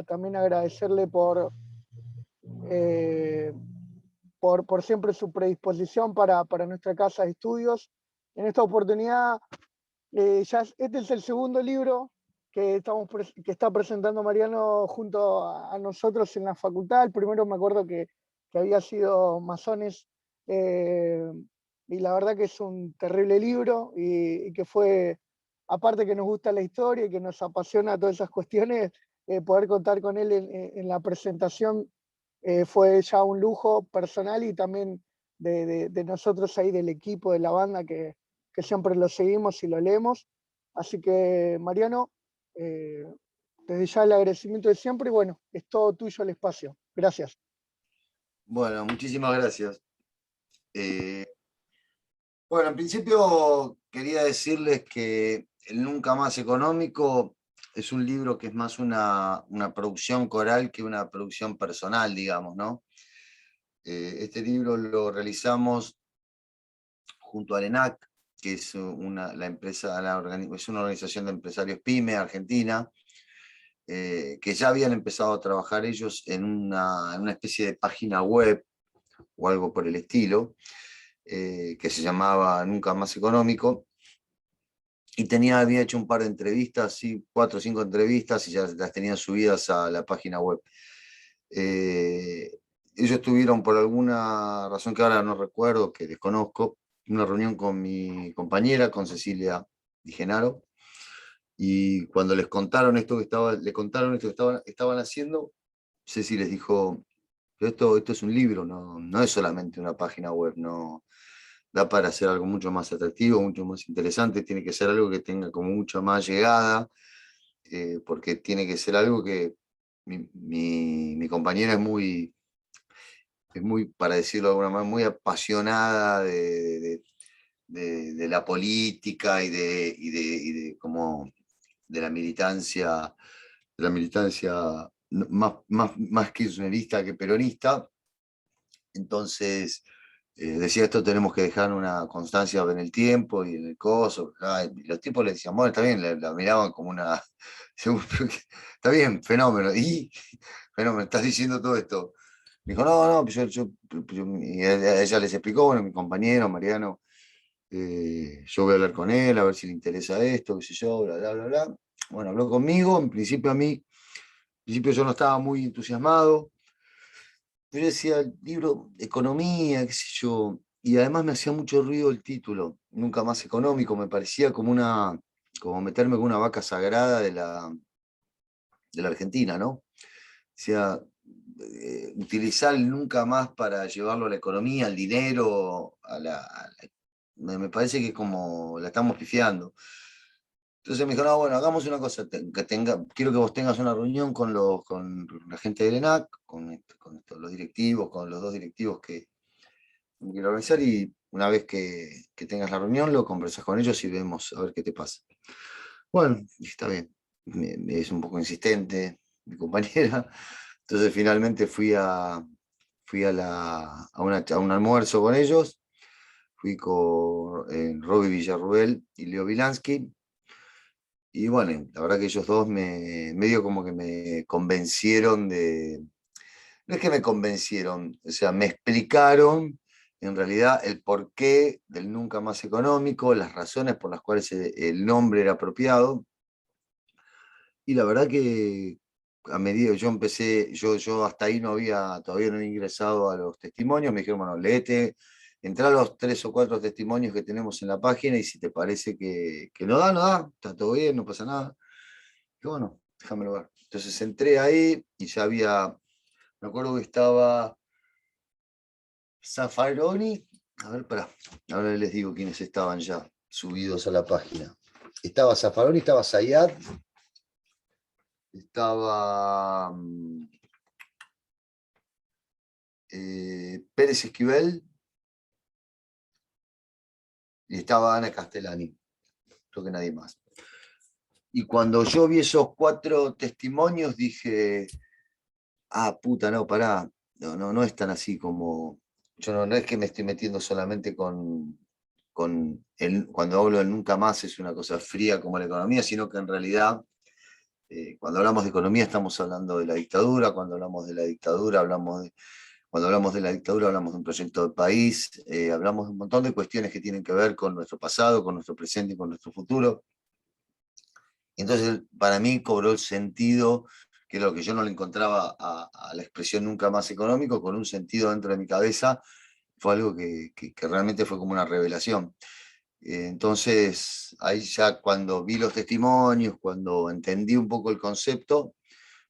también agradecerle eh, por siempre su predisposición para nuestra casa de estudios. En esta oportunidad, este es el segundo libro que está presentando Mariano junto a nosotros en la facultad. El primero me acuerdo que había sido Masones, y la verdad que es un terrible libro y que fue, aparte que nos gusta la historia y que nos apasiona todas esas cuestiones, poder contar con él en la presentación fue ya un lujo personal y también de nosotros ahí del equipo, de la banda, que siempre lo seguimos y lo leemos. Así que, Mariano, desde ya el agradecimiento de siempre y bueno, es todo tuyo el espacio. Gracias. Bueno, muchísimas gracias. Bueno, en principio quería decirles que El Nunca Más Económico es un libro que es más una producción coral que una producción personal, digamos, ¿no? Este libro lo realizamos junto a ENAC, que es la empresa, es una organización de empresarios PYME argentina, que ya habían empezado a trabajar ellos en una especie de página web o algo por el estilo, que se llamaba Nunca Más Económico, y había hecho un par de entrevistas, sí, 4 o 5 entrevistas, y ya las tenían subidas a la página web. Ellos tuvieron, por alguna razón que ahora no recuerdo, que desconozco, una reunión con mi compañera, con Cecilia Di Genaro, y cuando le contaron esto que estaban haciendo, Ceci les dijo: esto es un libro, no es solamente una página web, no da para hacer algo mucho más atractivo, mucho más interesante, tiene que ser algo que tenga como mucha más llegada, porque tiene que ser algo que mi compañera es muy, para decirlo de alguna manera, muy apasionada de la política como de la militancia más kirchnerista que peronista. Entonces decía: esto tenemos que dejar una constancia en el tiempo y en el coso. Y los tipos le decían: bueno, está bien, la miraban como una... Está bien, fenómeno. Y fenómeno, estás diciendo todo esto. Me dijo: no, y ella les explicó: bueno, mi compañero Mariano, yo voy a hablar con él, a ver si le interesa esto, qué sé yo, bla, bla, bla, bla. Bueno, habló conmigo. En principio yo no estaba muy entusiasmado. Yo decía: el libro, economía, qué sé yo, y además me hacía mucho ruido el título, Nunca Más Económico. Me parecía como meterme con una vaca sagrada de la Argentina, ¿no? O sea, utilizar el nunca más para llevarlo a la economía, al dinero, me parece que como la estamos pifiando. Entonces me dijo: no, bueno, hagamos una cosa, quiero que vos tengas una reunión con la gente del ENAC, los directivos, con los 2 directivos que quiero organizar, y una vez que tengas la reunión, lo conversas con ellos y vemos a ver qué te pasa. Bueno, está bien. Es un poco insistente mi compañera. Entonces finalmente fui a un almuerzo con ellos. Fui con Robbie Villarruel y Leo Vilansky. Y bueno, la verdad que ellos dos medio como que me convencieron no es que me convencieron, o sea, me explicaron en realidad el porqué del Nunca Más Económico, las razones por las cuales el nombre era apropiado. Y la verdad que a medida que yo empecé, yo hasta ahí todavía no había ingresado a los testimonios. Me dijeron: bueno, léete, entra a los 3 o 4 testimonios que tenemos en la página, y si te parece que no da, está todo bien, no pasa nada. Y bueno, déjamelo ver. Entonces entré ahí y ya me acuerdo que estaba Zaffaroni. A ver, pará, ahora les digo quiénes estaban ya subidos a la página. Estaba Zaffaroni, estaba Zayat, estaba Pérez Esquivel y estaba Ana Castellani. Creo que nadie más. Y cuando yo vi esos 4 testimonios dije: puta, no, pará, no es tan así como... Yo no es que me estoy metiendo solamente cuando hablo de nunca más es una cosa fría como la economía, sino que en realidad Cuando hablamos de economía estamos hablando de la dictadura, cuando hablamos de la dictadura cuando hablamos de la dictadura hablamos de un proyecto de país, hablamos de un montón de cuestiones que tienen que ver con nuestro pasado, con nuestro presente y con nuestro futuro. Entonces, para mí cobró el sentido, que es lo que yo no le encontraba a la expresión nunca más económico, con un sentido dentro de mi cabeza, fue algo que realmente fue como una revelación. Entonces, ahí ya cuando vi los testimonios, cuando entendí un poco el concepto,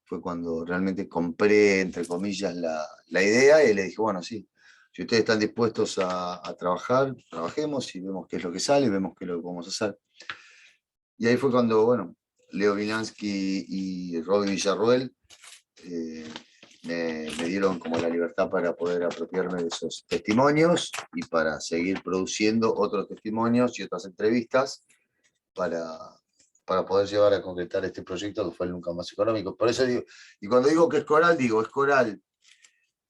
fue cuando realmente compré, entre comillas, la idea y le dije, bueno, sí, si ustedes están dispuestos a trabajar, trabajemos y vemos qué es lo que sale y vemos qué es lo que podemos hacer. Y ahí fue cuando, bueno, Leo Vilansky y Robbie Villarroel me dieron como la libertad para poder apropiarme de esos testimonios y para seguir produciendo otros testimonios y otras entrevistas para, para poder llevar a concretar este proyecto que fue el Nunca Más Económico. Por eso digo, y cuando digo que es coral, digo, es coral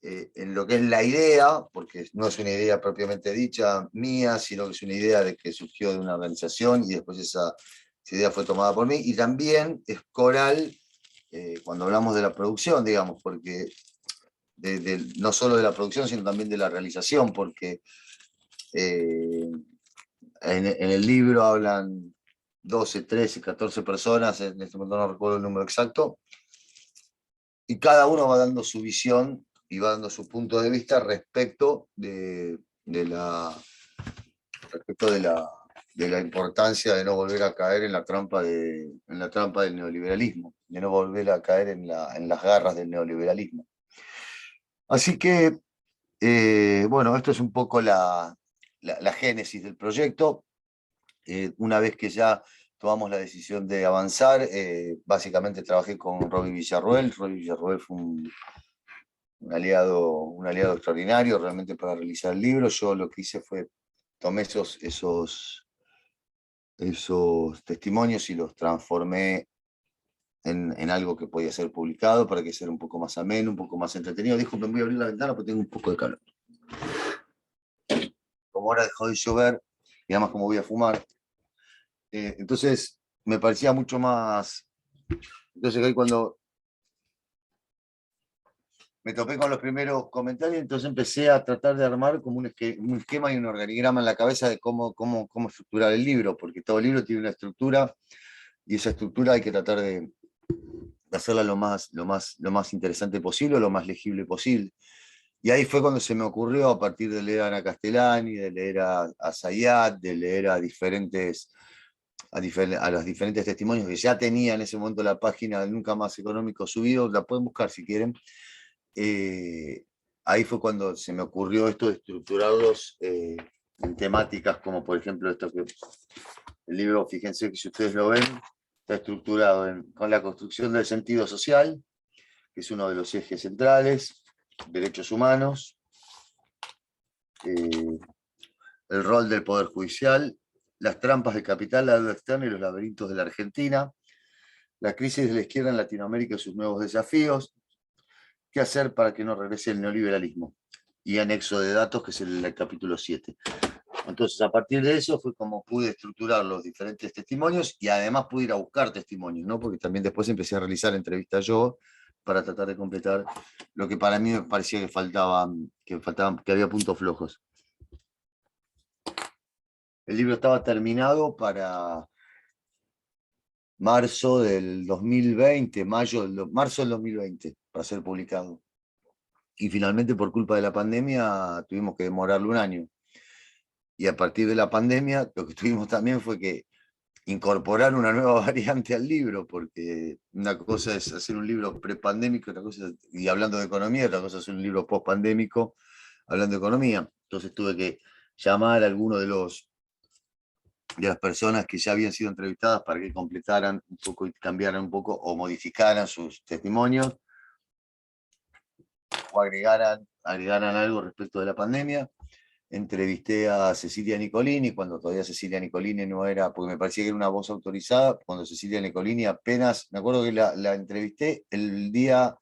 en lo que es la idea, porque no es una idea propiamente dicha mía, sino que es una idea de que surgió de una organización y después esa idea fue tomada por mí, y también es coral cuando hablamos de la producción, digamos, porque no solo de la producción, sino también de la realización, porque en el libro hablan 12, 13, 14 personas, en este momento no recuerdo el número exacto, y cada uno va dando su visión y va dando su punto de vista respecto de la importancia de no volver a caer en la trampa del neoliberalismo, de no volver a caer en las garras del neoliberalismo. Así que, bueno, esto es un poco la génesis del proyecto. Una vez que ya tomamos la decisión de avanzar, básicamente trabajé con Robbie Villarroel. Robbie Villarroel fue un aliado extraordinario realmente para realizar el libro. Yo lo que hice fue tomé esos testimonios y los transformé en algo que podía ser publicado para que sea un poco más ameno, un poco más entretenido. Dijo, me voy a abrir la ventana porque tengo un poco de calor. Como ahora dejó de llover, y además como voy a fumar, entonces me parecía mucho más... Entonces ahí cuando me topé con los primeros comentarios, entonces empecé a tratar de armar como un esquema y un organigrama en la cabeza de cómo estructurar el libro, porque todo libro tiene una estructura y esa estructura hay que tratar de hacerla lo más interesante posible, lo más legible posible. Y ahí fue cuando se me ocurrió, a partir de leer a Ana Castellani, de leer a Zayat, de leer a los diferentes testimonios que ya tenía en ese momento la página del Nunca Más Económico subido, la pueden buscar si quieren. Ahí fue cuando se me ocurrió esto de estructurarlos en temáticas como por ejemplo esto que el libro, fíjense que si ustedes lo ven, está estructurado con la construcción del sentido social, que es uno de los ejes centrales, derechos humanos, el rol del Poder Judicial, las trampas de capital, la deuda externa y los laberintos de la Argentina, la crisis de la izquierda en Latinoamérica y sus nuevos desafíos, qué hacer para que no regrese el neoliberalismo, y anexo de datos, que es el capítulo 7. Entonces, a partir de eso fue como pude estructurar los diferentes testimonios y además pude ir a buscar testimonios, ¿no? Porque también después empecé a realizar entrevistas yo para tratar de completar lo que para mí me parecía que había puntos flojos. El libro estaba terminado para marzo del 2020, marzo del 2020, para ser publicado. Y finalmente, por culpa de la pandemia, tuvimos que demorarlo un año. Y a partir de la pandemia, lo que tuvimos también fue que incorporar una nueva variante al libro, porque una cosa es hacer un libro prepandémico, y hablando de economía, otra cosa es hacer un libro postpandémico, hablando de economía. Entonces tuve que llamar a alguno de las personas que ya habían sido entrevistadas para que completaran un poco y cambiaran un poco o modificaran sus testimonios o agregaran algo respecto de la pandemia. Entrevisté a Cecilia Nicolini cuando todavía Cecilia Nicolini no era, porque me parecía que era una voz autorizada, cuando Cecilia Nicolini apenas, me acuerdo que la entrevisté el día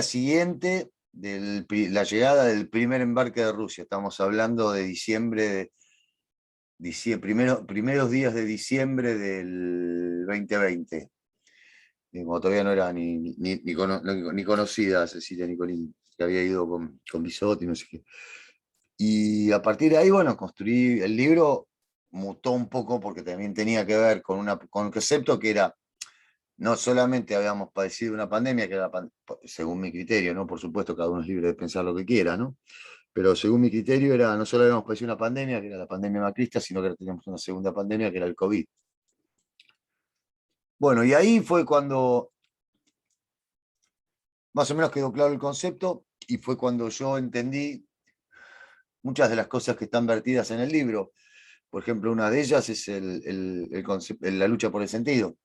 siguiente de la llegada del primer embarque de Rusia. Estamos hablando de primeros días de diciembre del 2020. Como todavía no era ni conocida Cecilia Nicolini, que había ido con Bisotti, no sé qué. Y a partir de ahí, bueno, construí el libro, mutó un poco porque también tenía que ver con un concepto que era, no solamente habíamos padecido una pandemia, que era, según mi criterio, ¿no? Por supuesto, cada uno es libre de pensar lo que quiera, ¿no? Pero según mi criterio era, no solo habíamos padecido una pandemia, que era la pandemia macrista, sino que teníamos una segunda pandemia, que era el COVID. Bueno, y ahí fue cuando más o menos quedó claro el concepto y fue cuando yo entendí muchas de las cosas que están vertidas en el libro. Por ejemplo, una de ellas es la lucha por el sentido,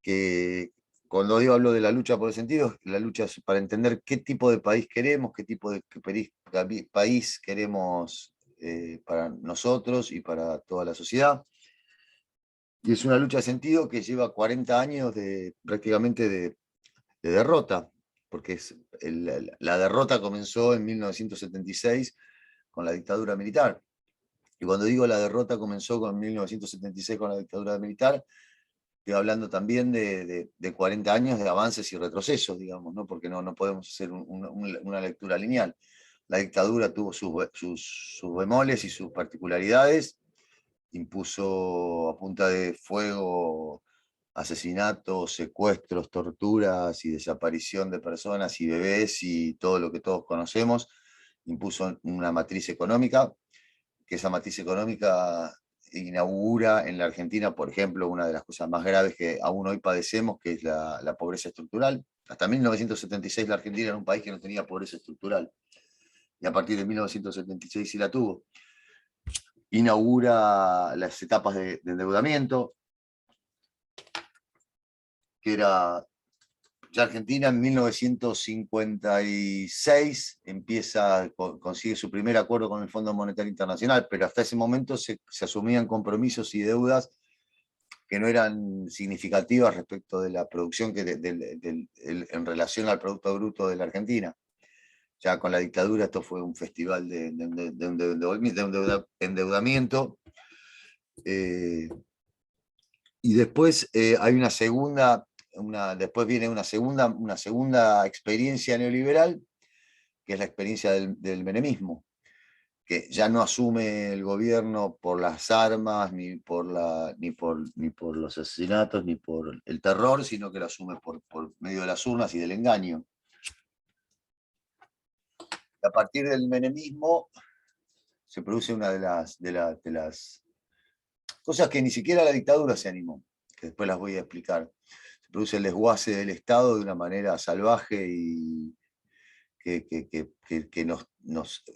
que cuando hablo de la lucha por el sentido, la lucha es para entender qué tipo de país queremos, qué tipo de país queremos para nosotros y para toda la sociedad. Y es una lucha de sentido que lleva 40 años prácticamente de derrota, porque la derrota comenzó en 1976 con la dictadura militar. Y cuando digo la derrota comenzó con 1976 con la dictadura militar, estoy hablando también de 40 años de avances y retrocesos, digamos, ¿no? Porque no podemos hacer una lectura lineal. La dictadura tuvo sus bemoles y sus particularidades, impuso a punta de fuego asesinatos, secuestros, torturas y desaparición de personas y bebés y todo lo que todos conocemos, impuso una matriz económica, que esa matriz económica inaugura en la Argentina, por ejemplo, una de las cosas más graves que aún hoy padecemos, que es la pobreza estructural. Hasta 1976 la Argentina era un país que no tenía pobreza estructural, y a partir de 1976 sí la tuvo. Inaugura las etapas de endeudamiento, que era ya Argentina en 1956 consigue su primer acuerdo con el Fondo Monetario Internacional, pero hasta ese momento se asumían compromisos y deudas que no eran significativas respecto de la producción en relación al Producto Bruto de la Argentina. Ya con la dictadura esto fue un festival de endeudamiento. Y después hay después viene una segunda experiencia neoliberal, que es la experiencia del menemismo, que ya no asume el gobierno por las armas, ni por los asesinatos, ni por el terror, sino que lo asume por medio de las urnas y del engaño. Y a partir del menemismo se produce una de las cosas que ni siquiera la dictadura se animó, que después las voy a explicar. Se produce el desguace del Estado de una manera salvaje y que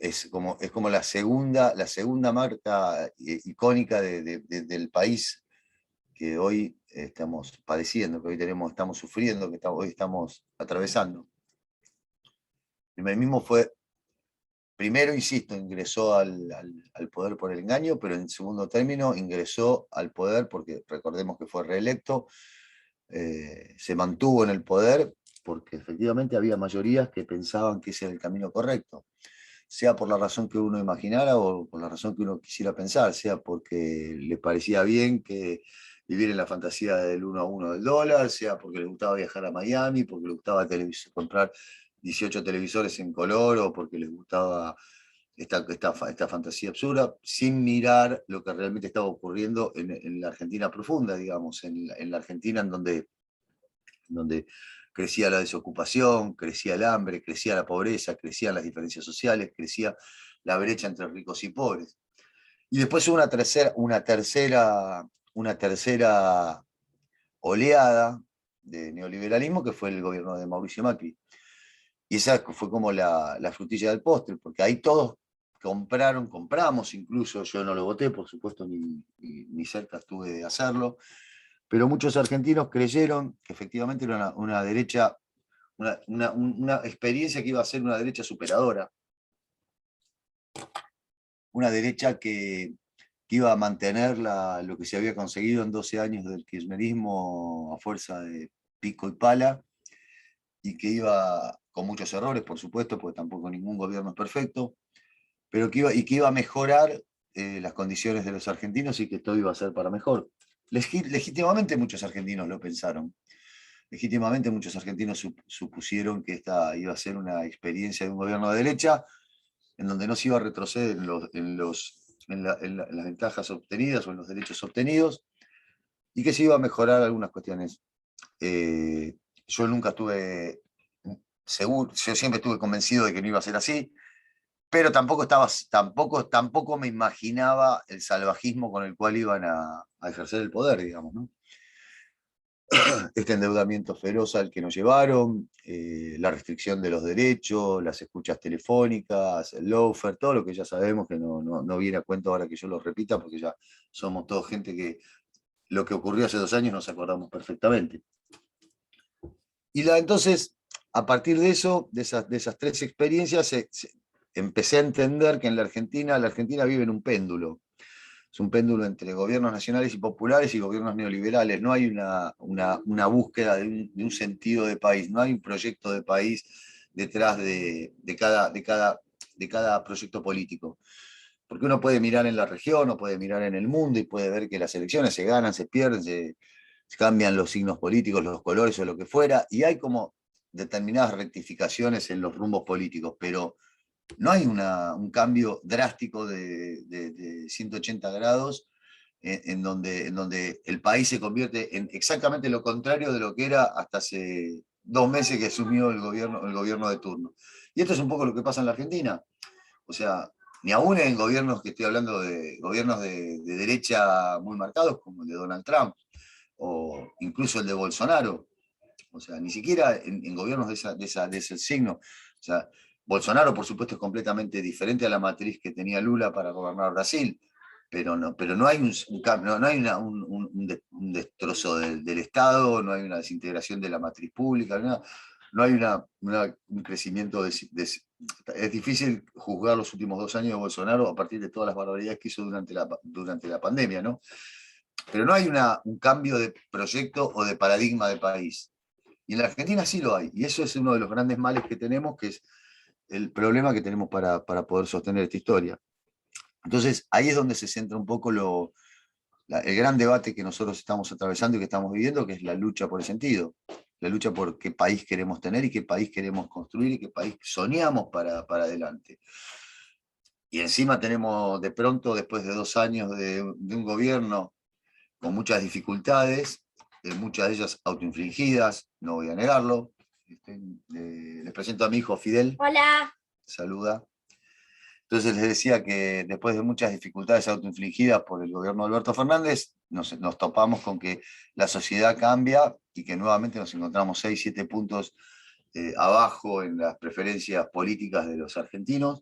es como la segunda marca icónica del país que hoy estamos padeciendo, que hoy estamos sufriendo, que hoy estamos atravesando. El menemismo fue, primero, insisto, ingresó al poder por el engaño, pero en segundo término ingresó al poder porque recordemos que fue reelecto, se mantuvo en el poder porque efectivamente había mayorías que pensaban que ese era el camino correcto, sea por la razón que uno imaginara o por la razón que uno quisiera pensar, sea porque le parecía bien que vivir en la fantasía del 1 a 1 del dólar, sea porque le gustaba viajar a Miami, porque le gustaba comprar 18 televisores en color, o porque les gustaba esta fantasía absurda, sin mirar lo que realmente estaba ocurriendo en la Argentina profunda, digamos, en la Argentina en donde crecía la desocupación, crecía el hambre, crecía la pobreza, crecían las diferencias sociales, crecía la brecha entre ricos y pobres. Y después hubo una tercera oleada de neoliberalismo, que fue el gobierno de Mauricio Macri. Y esa fue como la frutilla del postre, porque ahí todos compramos incluso, yo no lo voté, por supuesto, ni cerca estuve de hacerlo, pero muchos argentinos creyeron que efectivamente era una derecha, una experiencia que iba a ser una derecha superadora, una derecha que iba a mantener lo que se había conseguido en 12 años del kirchnerismo a fuerza de pico y pala, y que iba, con muchos errores, por supuesto, porque tampoco ningún gobierno es perfecto, pero que iba a mejorar las condiciones de los argentinos y que todo iba a ser para mejor. Legítimamente muchos argentinos lo pensaron. legítimamente muchos argentinos supusieron que esta iba a ser una experiencia de un gobierno de derecha, en donde no se iba a retroceder en las ventajas obtenidas o en los derechos obtenidos, y que se iba a mejorar algunas cuestiones. Yo nunca estuve seguro, yo siempre estuve convencido de que no iba a ser así, pero tampoco me imaginaba el salvajismo con el cual iban a ejercer el poder, digamos, ¿no? Este endeudamiento feroz al que nos llevaron, la restricción de los derechos, las escuchas telefónicas, el lawfare, todo lo que ya sabemos, que no viene a cuento ahora que yo lo repita, porque ya somos toda gente que lo que ocurrió hace 2 años nos acordamos perfectamente. Entonces, a partir de eso, de esas 3 experiencias, empecé a entender que en la Argentina vive en un péndulo. Es un péndulo entre gobiernos nacionales y populares y gobiernos neoliberales. No hay una búsqueda de un sentido de país, no hay un proyecto de país detrás de cada proyecto político. Porque uno puede mirar en la región, o puede mirar en el mundo y puede ver que las elecciones se ganan, se pierden, se cambian los signos políticos, los colores o lo que fuera, y hay como determinadas rectificaciones en los rumbos políticos, pero no hay un cambio drástico de 180 grados en donde el país se convierte en exactamente lo contrario de lo que era hasta hace 2 meses que asumió el gobierno de turno. Y esto es un poco lo que pasa en la Argentina. O sea, ni aún en gobiernos, que estoy hablando de gobiernos de derecha muy marcados, como el de Donald Trump, o incluso el de Bolsonaro. O sea, ni siquiera en gobiernos de ese signo. O sea, Bolsonaro, por supuesto, es completamente diferente a la matriz que tenía Lula para gobernar Brasil, pero no hay no hay un destrozo del Estado, no hay una desintegración de la matriz pública, no hay un crecimiento es difícil juzgar los últimos 2 años de Bolsonaro a partir de todas las barbaridades que hizo durante la pandemia, ¿no? Pero no hay un cambio de proyecto o de paradigma de país. Y en la Argentina sí lo hay, y eso es uno de los grandes males que tenemos, que es el problema que tenemos para poder sostener esta historia. Entonces, ahí es donde se centra un poco el gran debate que nosotros estamos atravesando y que estamos viviendo, que es la lucha por el sentido, la lucha por qué país queremos tener y qué país queremos construir y qué país soñamos para adelante. Y encima tenemos de pronto, después de 2 años de un gobierno con muchas dificultades, muchas de ellas autoinfligidas, no voy a negarlo. Les presento a mi hijo Fidel. Hola. Saluda. Entonces les decía que después de muchas dificultades autoinfligidas por el gobierno de Alberto Fernández, nos topamos con que la sociedad cambia y que nuevamente nos encontramos 6, 7 puntos abajo en las preferencias políticas de los argentinos.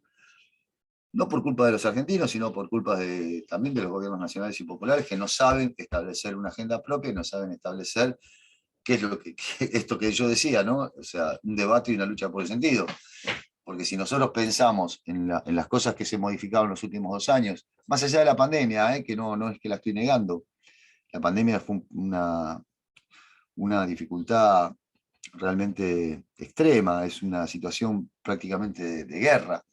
No por culpa de los argentinos, sino por culpa también de los gobiernos nacionales y populares, que no saben establecer una agenda propia, no saben establecer qué es esto que yo decía, ¿no? O sea, un debate y una lucha por el sentido. Porque si nosotros pensamos en las cosas que se modificaron en los últimos 2 años, más allá de la pandemia, que no es que la estoy negando, la pandemia fue una dificultad realmente extrema, es una situación prácticamente de guerra.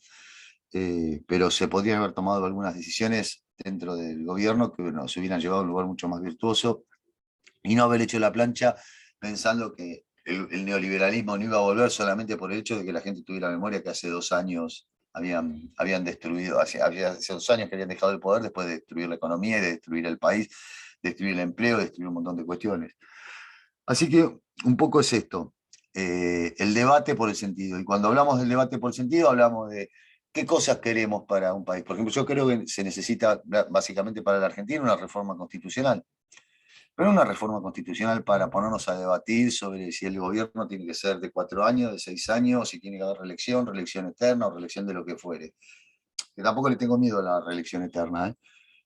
Pero se podrían haber tomado algunas decisiones dentro del gobierno que nos hubieran llevado a un lugar mucho más virtuoso y no haber hecho la plancha pensando que el neoliberalismo no iba a volver solamente por el hecho de que la gente tuviera memoria que hace 2 años habían destruido, hace 2 años que habían dejado el poder después de destruir la economía y de destruir el país, destruir el empleo, destruir un montón de cuestiones. Así que un poco es esto, el debate por el sentido. Y cuando hablamos del debate por el sentido, hablamos de qué cosas queremos para un país. Por ejemplo, yo creo que se necesita básicamente para la Argentina una reforma constitucional. Pero una reforma constitucional para ponernos a debatir sobre si el gobierno tiene que ser de 4 años, de 6 años, o si tiene que haber reelección eterna o reelección de lo que fuere. Que tampoco le tengo miedo a la reelección eterna, ¿eh?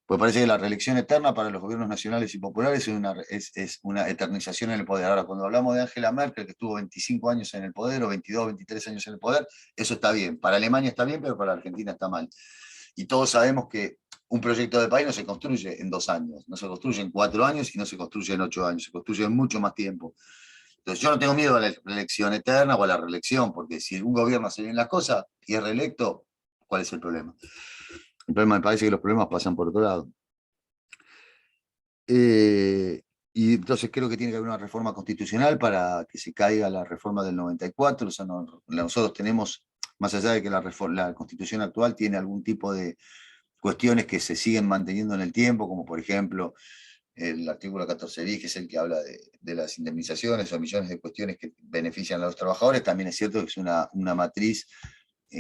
Pues parece que la reelección eterna para los gobiernos nacionales y populares es una eternización en el poder. Ahora, cuando hablamos de Angela Merkel, que estuvo 25 años en el poder, o 22, 23 años en el poder, eso está bien. Para Alemania está bien, pero para Argentina está mal. Y todos sabemos que un proyecto de país no se construye en 2 años, no se construye en 4 años y no se construye en 8 años, se construye en mucho más tiempo. Entonces yo no tengo miedo a la reelección eterna o a la reelección, porque si un gobierno hace bien las cosas y es reelecto, ¿cuál es el problema? El problema, me parece que los problemas pasan por otro lado. Y entonces creo que tiene que haber una reforma constitucional para que se caiga la reforma del 94. O sea, nosotros tenemos, más allá de que la constitución actual tiene algún tipo de cuestiones que se siguen manteniendo en el tiempo, como por ejemplo el artículo 14 bis, que es el que habla de las indemnizaciones o millones de cuestiones que benefician a los trabajadores. También es cierto que es una matriz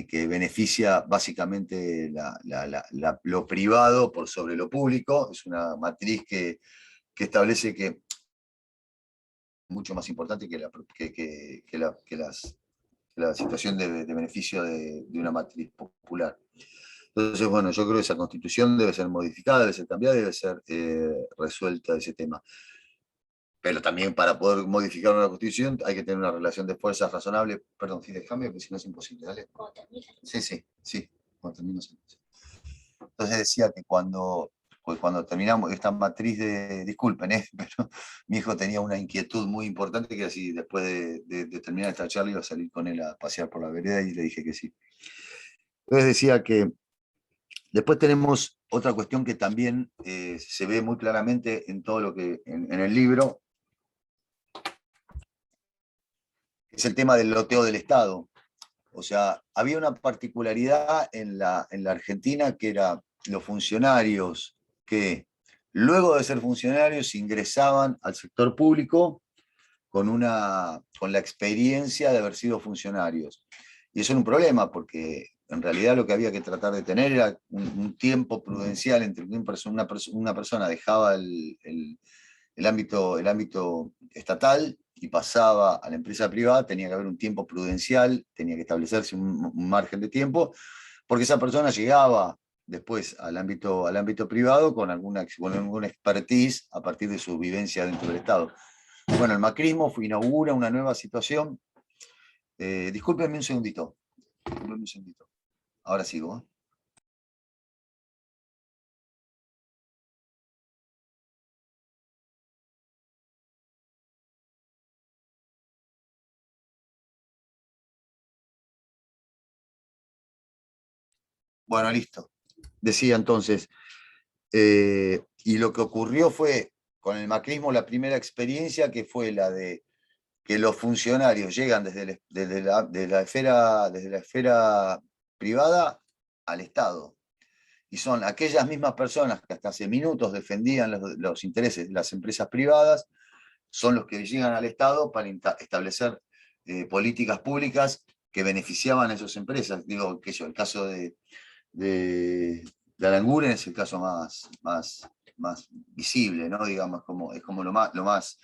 que beneficia básicamente lo privado por sobre lo público. Es una matriz que establece que mucho más importante que la situación de beneficio de una matriz popular. Entonces, bueno, yo creo que esa constitución debe ser modificada, debe ser cambiada, debe ser resuelta ese tema. Pero también para poder modificar una constitución hay que tener una relación de fuerzas razonable. Perdón, sí, déjame, porque si no es imposible. Dale. Sí, sí, sí. Cuando termino, sí. Entonces decía que cuando terminamos esta matriz disculpen, pero mi hijo tenía una inquietud muy importante que así después de terminar esta charla iba a salir con él a pasear por la vereda y le dije que sí. Entonces decía que después tenemos otra cuestión que también se ve muy claramente en todo lo que en el libro, es el tema del loteo del Estado. O sea, había una particularidad en la Argentina que era los funcionarios que luego de ser funcionarios ingresaban al sector público con la experiencia de haber sido funcionarios. Y eso era un problema porque en realidad lo que había que tratar de tener era un tiempo prudencial entre que una persona dejaba el ámbito estatal y pasaba a la empresa privada. Tenía que haber un tiempo prudencial, tenía que establecerse un margen de tiempo, porque esa persona llegaba después al ámbito privado con alguna expertise a partir de su vivencia dentro del Estado. Bueno, el macrismo inaugura una nueva situación. Discúlpenme un segundito. Ahora sigo. Bueno, listo. Decía entonces, y lo que ocurrió fue con el macrismo la primera experiencia que fue la de que los funcionarios llegan desde la esfera privada al Estado. Y son aquellas mismas personas que hasta hace minutos defendían los intereses de las empresas privadas, son los que llegan al Estado para establecer políticas públicas que beneficiaban a esas empresas. Digo, que yo, el caso de Aranguren es el caso más visible, ¿no? Digamos, es como lo más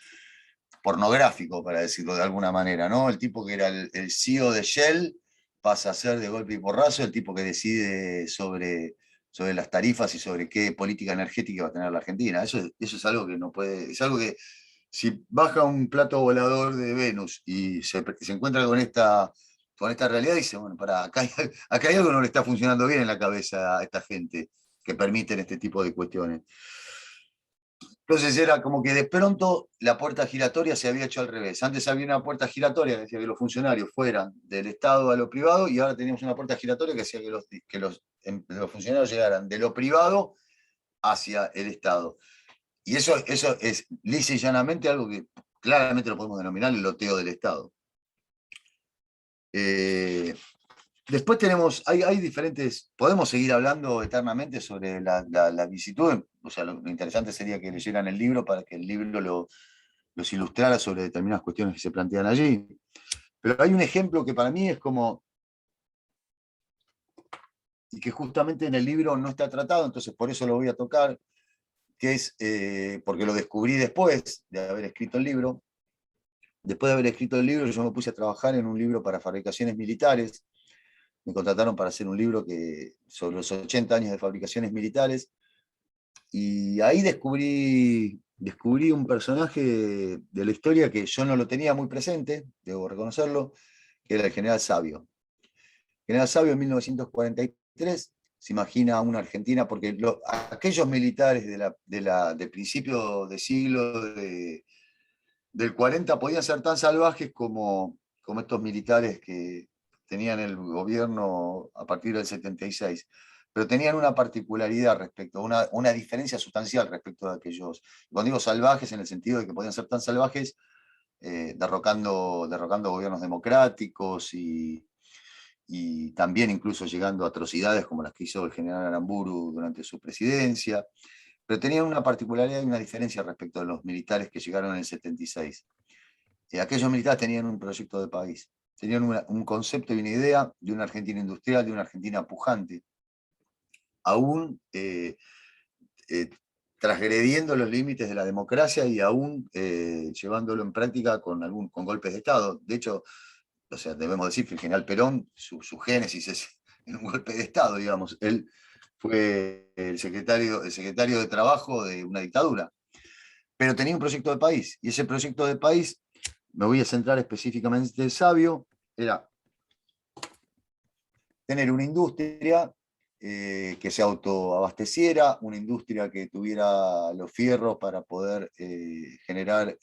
pornográfico, para decirlo de alguna manera, ¿no? El tipo que era el CEO de Shell pasa a ser de golpe y porrazo el tipo que decide sobre las tarifas y sobre qué política energética va a tener la Argentina. Eso es algo que no puede, es algo que si baja un plato volador de Venus y se encuentra con esta realidad, dice, bueno, acá hay algo que no le está funcionando bien en la cabeza a esta gente que permiten este tipo de cuestiones. Entonces era como que de pronto la puerta giratoria se había hecho al revés. Antes había una puerta giratoria que decía que los funcionarios fueran del Estado a lo privado, y ahora teníamos una puerta giratoria que decía que los funcionarios llegaran de lo privado hacia el Estado. Y eso es lisa y llanamente algo que claramente lo podemos denominar el loteo del Estado. Después hay diferentes, podemos seguir hablando eternamente sobre la visitud. O sea, lo interesante sería que leyeran el libro para que el libro los ilustrara sobre determinadas cuestiones que se plantean allí. Pero hay un ejemplo que para mí es como, y que justamente en el libro no está tratado, entonces por eso lo voy a tocar, que es, porque lo descubrí después de haber escrito el libro. Después de haber escrito el libro, yo me puse a trabajar en un libro para fabricaciones militares. Me contrataron para hacer un libro sobre los 80 años de fabricaciones militares. Y ahí descubrí un personaje de la historia que yo no lo tenía muy presente, debo reconocerlo, que era el general Sabio. El general Sabio en 1943 se imagina a una Argentina, porque aquellos militares de principio de siglo del 40 podían ser tan salvajes como estos militares que tenían el gobierno a partir del 76. pero tenían una particularidad respecto, una diferencia sustancial respecto de aquellos, cuando digo salvajes, en el sentido de que podían ser tan salvajes, derrocando gobiernos democráticos y también incluso llegando a atrocidades como las que hizo el general Aramburu durante su presidencia, pero tenían una particularidad y una diferencia respecto de los militares que llegaron en el 76. Aquellos militares tenían un proyecto de país, tenían un concepto y una idea de una Argentina industrial, de una Argentina pujante, aún transgrediendo los límites de la democracia y aún llevándolo en práctica con golpes de Estado. De hecho, o sea, debemos decir que el general Perón, su génesis es en un golpe de Estado, digamos. Él fue el secretario de Trabajo de una dictadura, pero tenía un proyecto de país, y ese proyecto de país, me voy a centrar específicamente en Sabio, era tener una industria que se autoabasteciera, una industria que tuviera los fierros para poder generar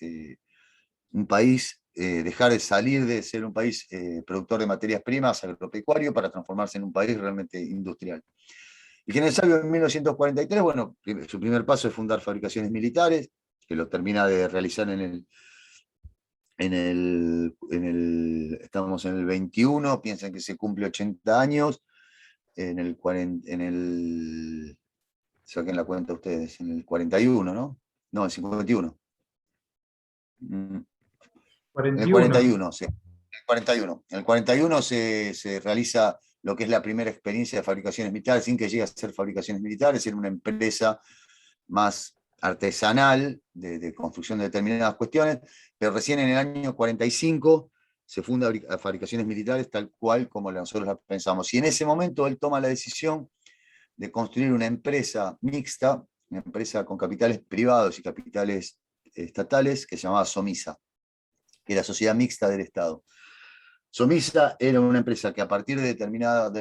un país, dejar de salir de ser un país productor de materias primas, agropecuario, para transformarse en un país realmente industrial. El general Sabio en 1943, bueno, su primer paso es fundar fabricaciones militares, que lo termina de realizar estamos en el 21, piensan que se cumple 80 años, saquen la cuenta ustedes, en el 41, ¿no? No, en el 51. En el 41, sí. En el 41 se realiza lo que es la primera experiencia de fabricaciones militares, sin que llegue a ser fabricaciones militares, era una empresa más artesanal de construcción de determinadas cuestiones, pero recién en el año 45 se funda fabricaciones militares tal cual como nosotros la pensamos. Y en ese momento él toma la decisión de construir una empresa mixta, una empresa con capitales privados y capitales estatales, que se llamaba Somisa, que era Sociedad Mixta del Estado. Somisa era una empresa que a partir de determinados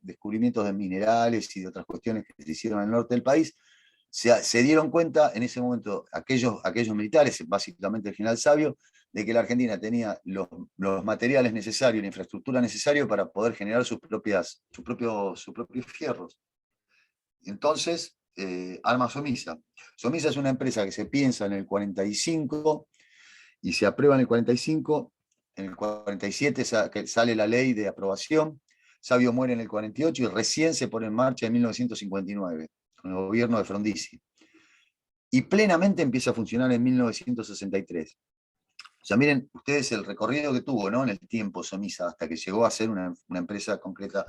descubrimientos de minerales y de otras cuestiones que se hicieron en el norte del país, se dieron cuenta en ese momento aquellos militares, básicamente el general Sabio, de que la Argentina tenía los materiales necesarios, la infraestructura necesaria para poder generar sus propios fierros. Entonces, arma Somisa. Somisa es una empresa que se piensa en el 45 y se aprueba en el 45. En el 47 sale la ley de aprobación. Sabio muere en el 48 y recién se pone en marcha en 1959, con el gobierno de Frondizi. Y plenamente empieza a funcionar en 1963. O sea, miren ustedes el recorrido que tuvo, ¿no?, en el tiempo Somisa, hasta que llegó a ser una empresa concreta.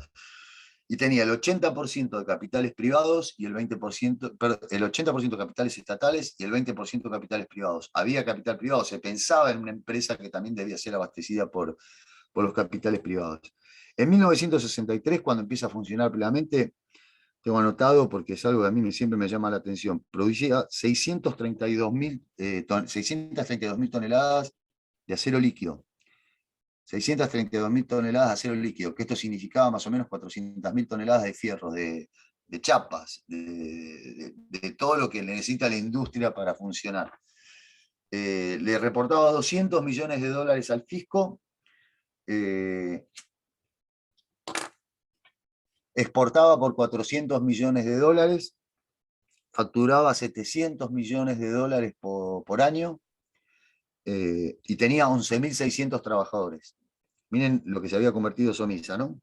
Y tenía el 80% de capitales privados y el 20%, perdón, el 80% de capitales estatales y el 20% de capitales privados. Había capital privado, se pensaba en una empresa que también debía ser abastecida por los capitales privados. En 1963, cuando empieza a funcionar plenamente, tengo anotado porque es algo que a mí siempre me llama la atención, producía 632.000 toneladas de acero líquido. 632.000 toneladas de acero líquido, que esto significaba más o menos 400.000 toneladas de fierros, de chapas, de todo lo que necesita la industria para funcionar. Le reportaba 200 millones de dólares al fisco, exportaba por 400 millones de dólares, facturaba 700 millones de dólares por año, y tenía 11.600 trabajadores. Miren lo que se había convertido Somisa, ¿no?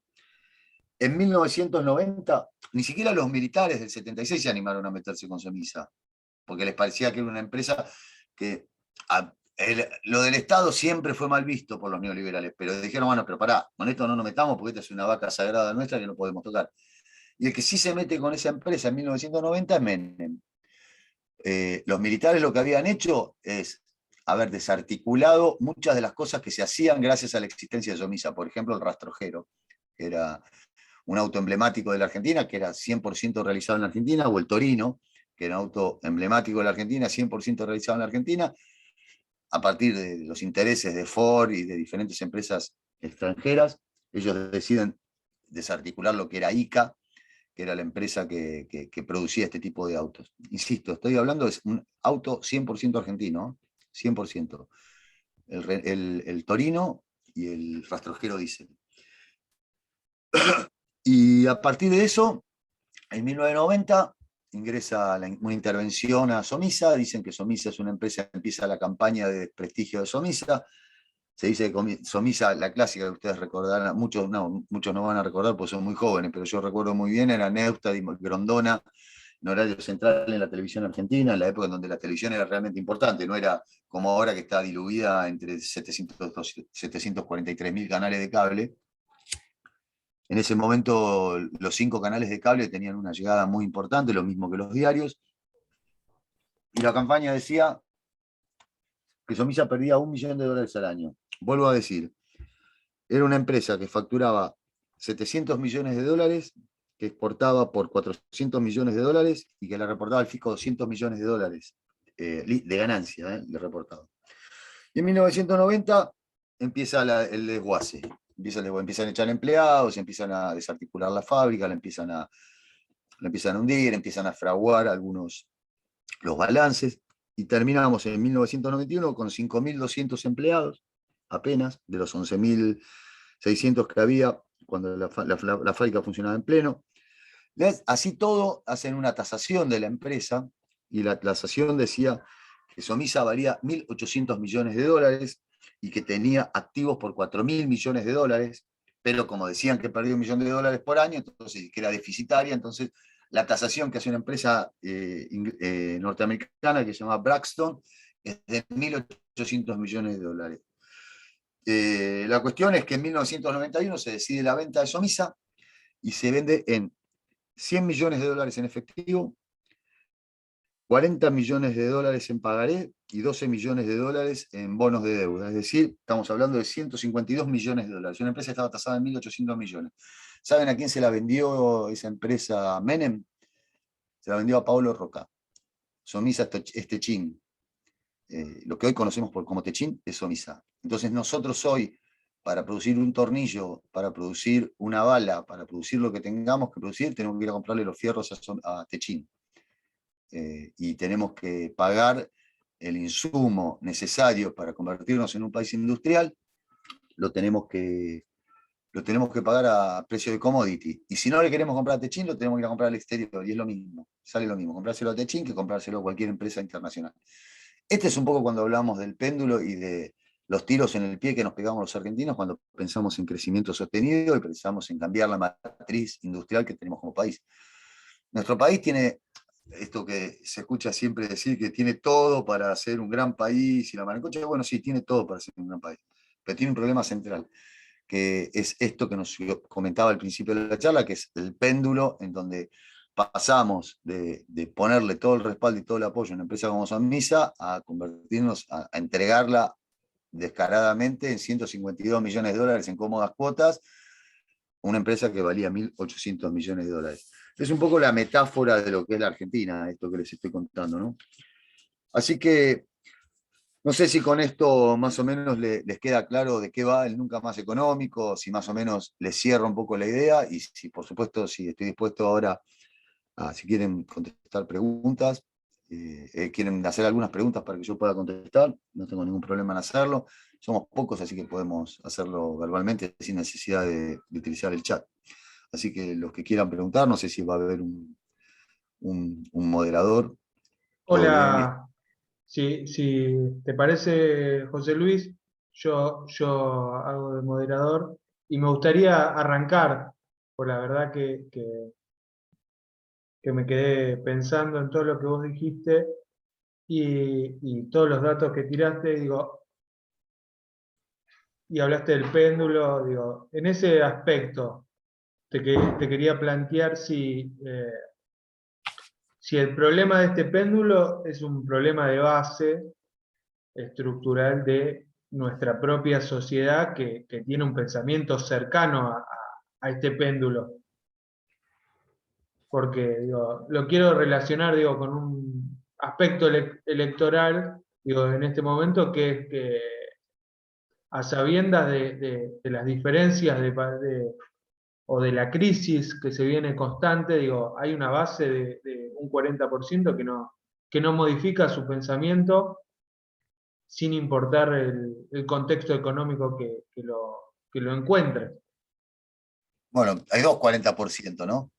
En 1990, ni siquiera los militares del 76 se animaron a meterse con Somisa, porque les parecía que era una empresa que lo del Estado siempre fue mal visto por los neoliberales, pero dijeron, bueno, pero pará, con esto no nos metamos porque esta es una vaca sagrada nuestra que no podemos tocar. Y el que sí se mete con esa empresa en 1990 es Menem. Los militares lo que habían hecho es haber desarticulado muchas de las cosas que se hacían gracias a la existencia de Somisa. Por ejemplo, el rastrojero, que era un auto emblemático de la Argentina, que era 100% realizado en la Argentina, o el Torino, que era un auto emblemático de la Argentina, 100% realizado en la Argentina, a partir de los intereses de Ford y de diferentes empresas extranjeras. Ellos deciden desarticular lo que era ICA, que era la empresa que producía este tipo de autos. Insisto, estoy hablando de un auto 100% argentino, 100%. El Torino y el rastrojero diésel. Y a partir de eso, En 1990 ingresa una intervención a Somisa, dicen que Somisa es una empresa, empieza la campaña de desprestigio de Somisa. Se dice que Somisa, la clásica que ustedes recordarán, muchos no van a recordar porque son muy jóvenes, pero yo recuerdo muy bien, era Neusta y Grondona, en horario central en la televisión argentina, en la época en donde la televisión era realmente importante, no era como ahora que está diluida entre 743.000 canales de cable. En ese momento los 5 canales de cable tenían una llegada muy importante, lo mismo que los diarios, y la campaña decía que Somisa perdía $1 millón al año. Vuelvo a decir, era una empresa que facturaba $700 millones, que exportaba por $400 millones y que le reportaba al fisco $200 millones de ganancia, le reportaba. Y en 1990 empieza el desguace. Empiezan a echar empleados, empiezan a desarticular la fábrica, la empiezan a hundir, empiezan a fraguar los balances, y terminamos en 1991 con 5.200 empleados, apenas, de los 11.600 que había cuando la fábrica funcionaba en pleno. Así todo, hacen una tasación de la empresa, y la tasación decía que Somisa valía $1.800 millones y que tenía activos por $4.000 millones, pero como decían que perdía $1 millón por año, entonces que era deficitaria, entonces la tasación que hace una empresa norteamericana que se llama Blackstone es de $1.800 millones. La cuestión es que en 1991 se decide la venta de Somisa y se vende en $100 millones en efectivo, $40 millones en pagaré y $12 millones en bonos de deuda. Es decir, estamos hablando de $152 millones. Una empresa estaba tasada en 1.800 millones. ¿Saben a quién se la vendió esa empresa Menem? Se la vendió a Paolo Roca. Somisa es Techín. Lo que hoy conocemos como Techín es Somisa. Entonces nosotros hoy, para producir un tornillo, para producir una bala, para producir lo que tengamos que producir, tenemos que ir a comprarle los fierros a Techín. Y tenemos que pagar el insumo necesario para convertirnos en un país industrial, lo tenemos que pagar a precio de commodity. Y si no le queremos comprar a Techín, lo tenemos que ir a comprar al exterior, y es lo mismo, sale lo mismo comprárselo a Techín que comprárselo a cualquier empresa internacional. Este es un poco cuando hablamos del péndulo y de los tiros en el pie que nos pegamos los argentinos cuando pensamos en crecimiento sostenido y pensamos en cambiar la matriz industrial que tenemos como país. Nuestro país tiene esto que se escucha siempre decir, que tiene todo para ser un gran país, y la maracocha, bueno, sí, tiene todo para ser un gran país, pero tiene un problema central, que es esto que nos comentaba al principio de la charla, que es el péndulo, en donde pasamos de ponerle todo el respaldo y todo el apoyo a una empresa como Somisa a convertirnos, a entregarla descaradamente en $152 millones en cómodas cuotas, una empresa que valía $1.800 millones. Es un poco la metáfora de lo que es la Argentina, esto que les estoy contando, ¿no? Así que no sé si con esto más o menos les queda claro de qué va el Nunca Más Económico, si más o menos les cierra un poco la idea, y si, por supuesto, si estoy dispuesto ahora a, si quieren contestar preguntas, quieren hacer algunas preguntas para que yo pueda contestar, no tengo ningún problema en hacerlo. Somos pocos, así que podemos hacerlo verbalmente sin necesidad de utilizar el chat. Así que los que quieran preguntar, no sé si va a haber un moderador. ¿Todo bien? Hola, si te parece, José Luis, yo hago de moderador y me gustaría arrancar, por la verdad que me quedé pensando en todo lo que vos dijiste y todos los datos que tiraste, digo, y hablaste del péndulo, digo, en ese aspecto te quería plantear si el problema de este péndulo es un problema de base estructural de nuestra propia sociedad que tiene un pensamiento cercano a este péndulo. Porque digo, lo quiero relacionar con un aspecto electoral en este momento, que es que a sabiendas de las diferencias o de la crisis que se viene constante, hay una base de un 40% que no modifica su pensamiento sin importar el contexto económico que lo encuentre. Bueno, hay dos 40%, ¿no?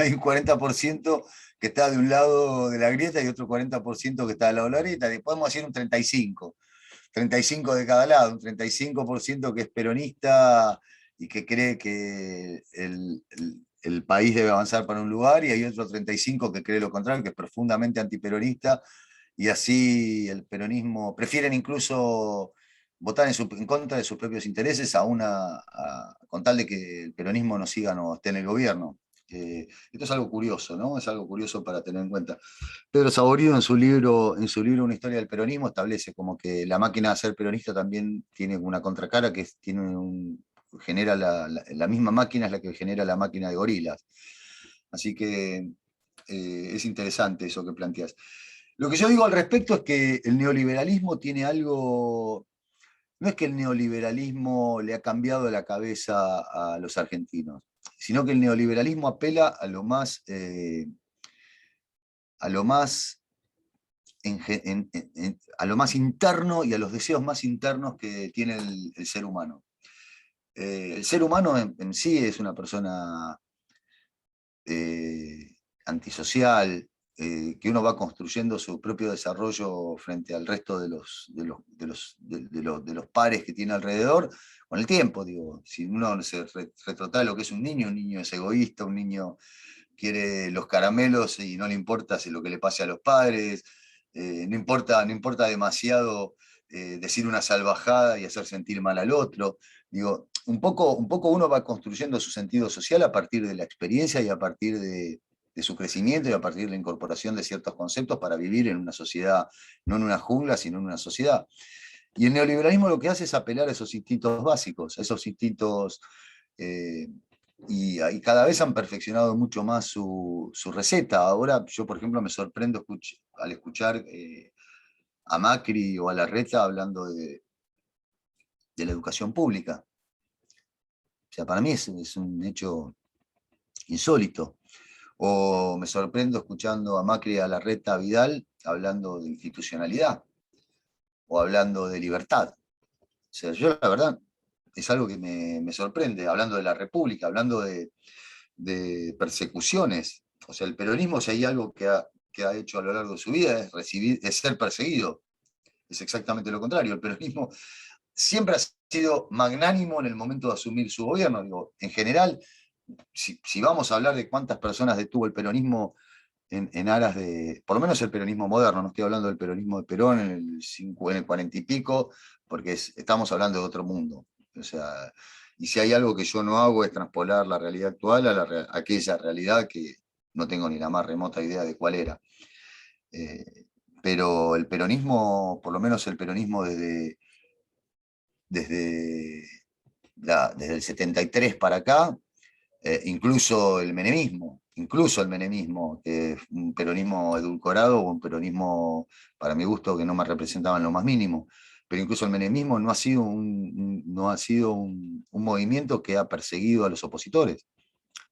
hay un 40% que está de un lado de la grieta y otro 40% que está del lado de la grieta, y podemos decir un 35 de cada lado, un 35% que es peronista y que cree que el país debe avanzar para un lugar, y hay otro 35 que cree lo contrario, que es profundamente antiperonista, y así el peronismo, prefieren incluso votar en contra de sus propios intereses con tal de que el peronismo no siga, no esté en el gobierno. Esto es algo curioso, ¿no? Es algo curioso para tener en cuenta. Pedro Saborido en su libro Una historia del peronismo establece como que la máquina de ser peronista también tiene una contracara que genera la misma máquina es la que genera la máquina de gorilas. Así que es interesante eso que planteas. Lo que yo digo al respecto es que el neoliberalismo tiene algo, no es que el neoliberalismo le ha cambiado la cabeza a los argentinos, sino que el neoliberalismo apela a lo más a lo más, a lo más interno y a los deseos más internos que tiene el ser humano. El ser humano en sí es una persona antisocial, que uno va construyendo su propio desarrollo frente al resto de los pares que tiene alrededor, con el tiempo, digo. Si uno se retrotrae lo que es un niño es egoísta, un niño quiere los caramelos y no le importa si lo que le pase a los padres, no importa demasiado decir una salvajada y hacer sentir mal al otro. Digo, un poco uno va construyendo su sentido social a partir de la experiencia y a partir de su crecimiento y a partir de la incorporación de ciertos conceptos para vivir en una sociedad, no en una jungla, sino en una sociedad. Y el neoliberalismo lo que hace es apelar a esos instintos básicos, a esos instintos, y cada vez han perfeccionado mucho más su receta. Ahora yo, por ejemplo, me sorprendo al escuchar a Macri o a Larreta hablando de la educación pública. O sea, para mí es un hecho insólito. O me sorprendo escuchando a Macri, a Larreta, a Vidal hablando de institucionalidad o hablando de libertad. O sea, yo la verdad es algo que me sorprende, hablando de la República, hablando de persecuciones. O sea, el peronismo, si hay algo que ha hecho a lo largo de su vida, es ser perseguido. Es exactamente lo contrario. El peronismo siempre ha sido magnánimo en el momento de asumir su gobierno. Digo, en general, si vamos a hablar de cuántas personas detuvo el peronismo en aras de, por lo menos el peronismo moderno, no estoy hablando del peronismo de Perón en el 40 y pico, porque estamos hablando de otro mundo. O sea, y si hay algo que yo no hago es transpolar la realidad actual a aquella realidad que no tengo ni la más remota idea de cuál era. Pero el peronismo, por lo menos el peronismo desde el 73 para acá, incluso el menemismo, que es un peronismo edulcorado o un peronismo, para mi gusto, que no me representaba en lo más mínimo, pero incluso el menemismo no ha sido un movimiento que ha perseguido a los opositores.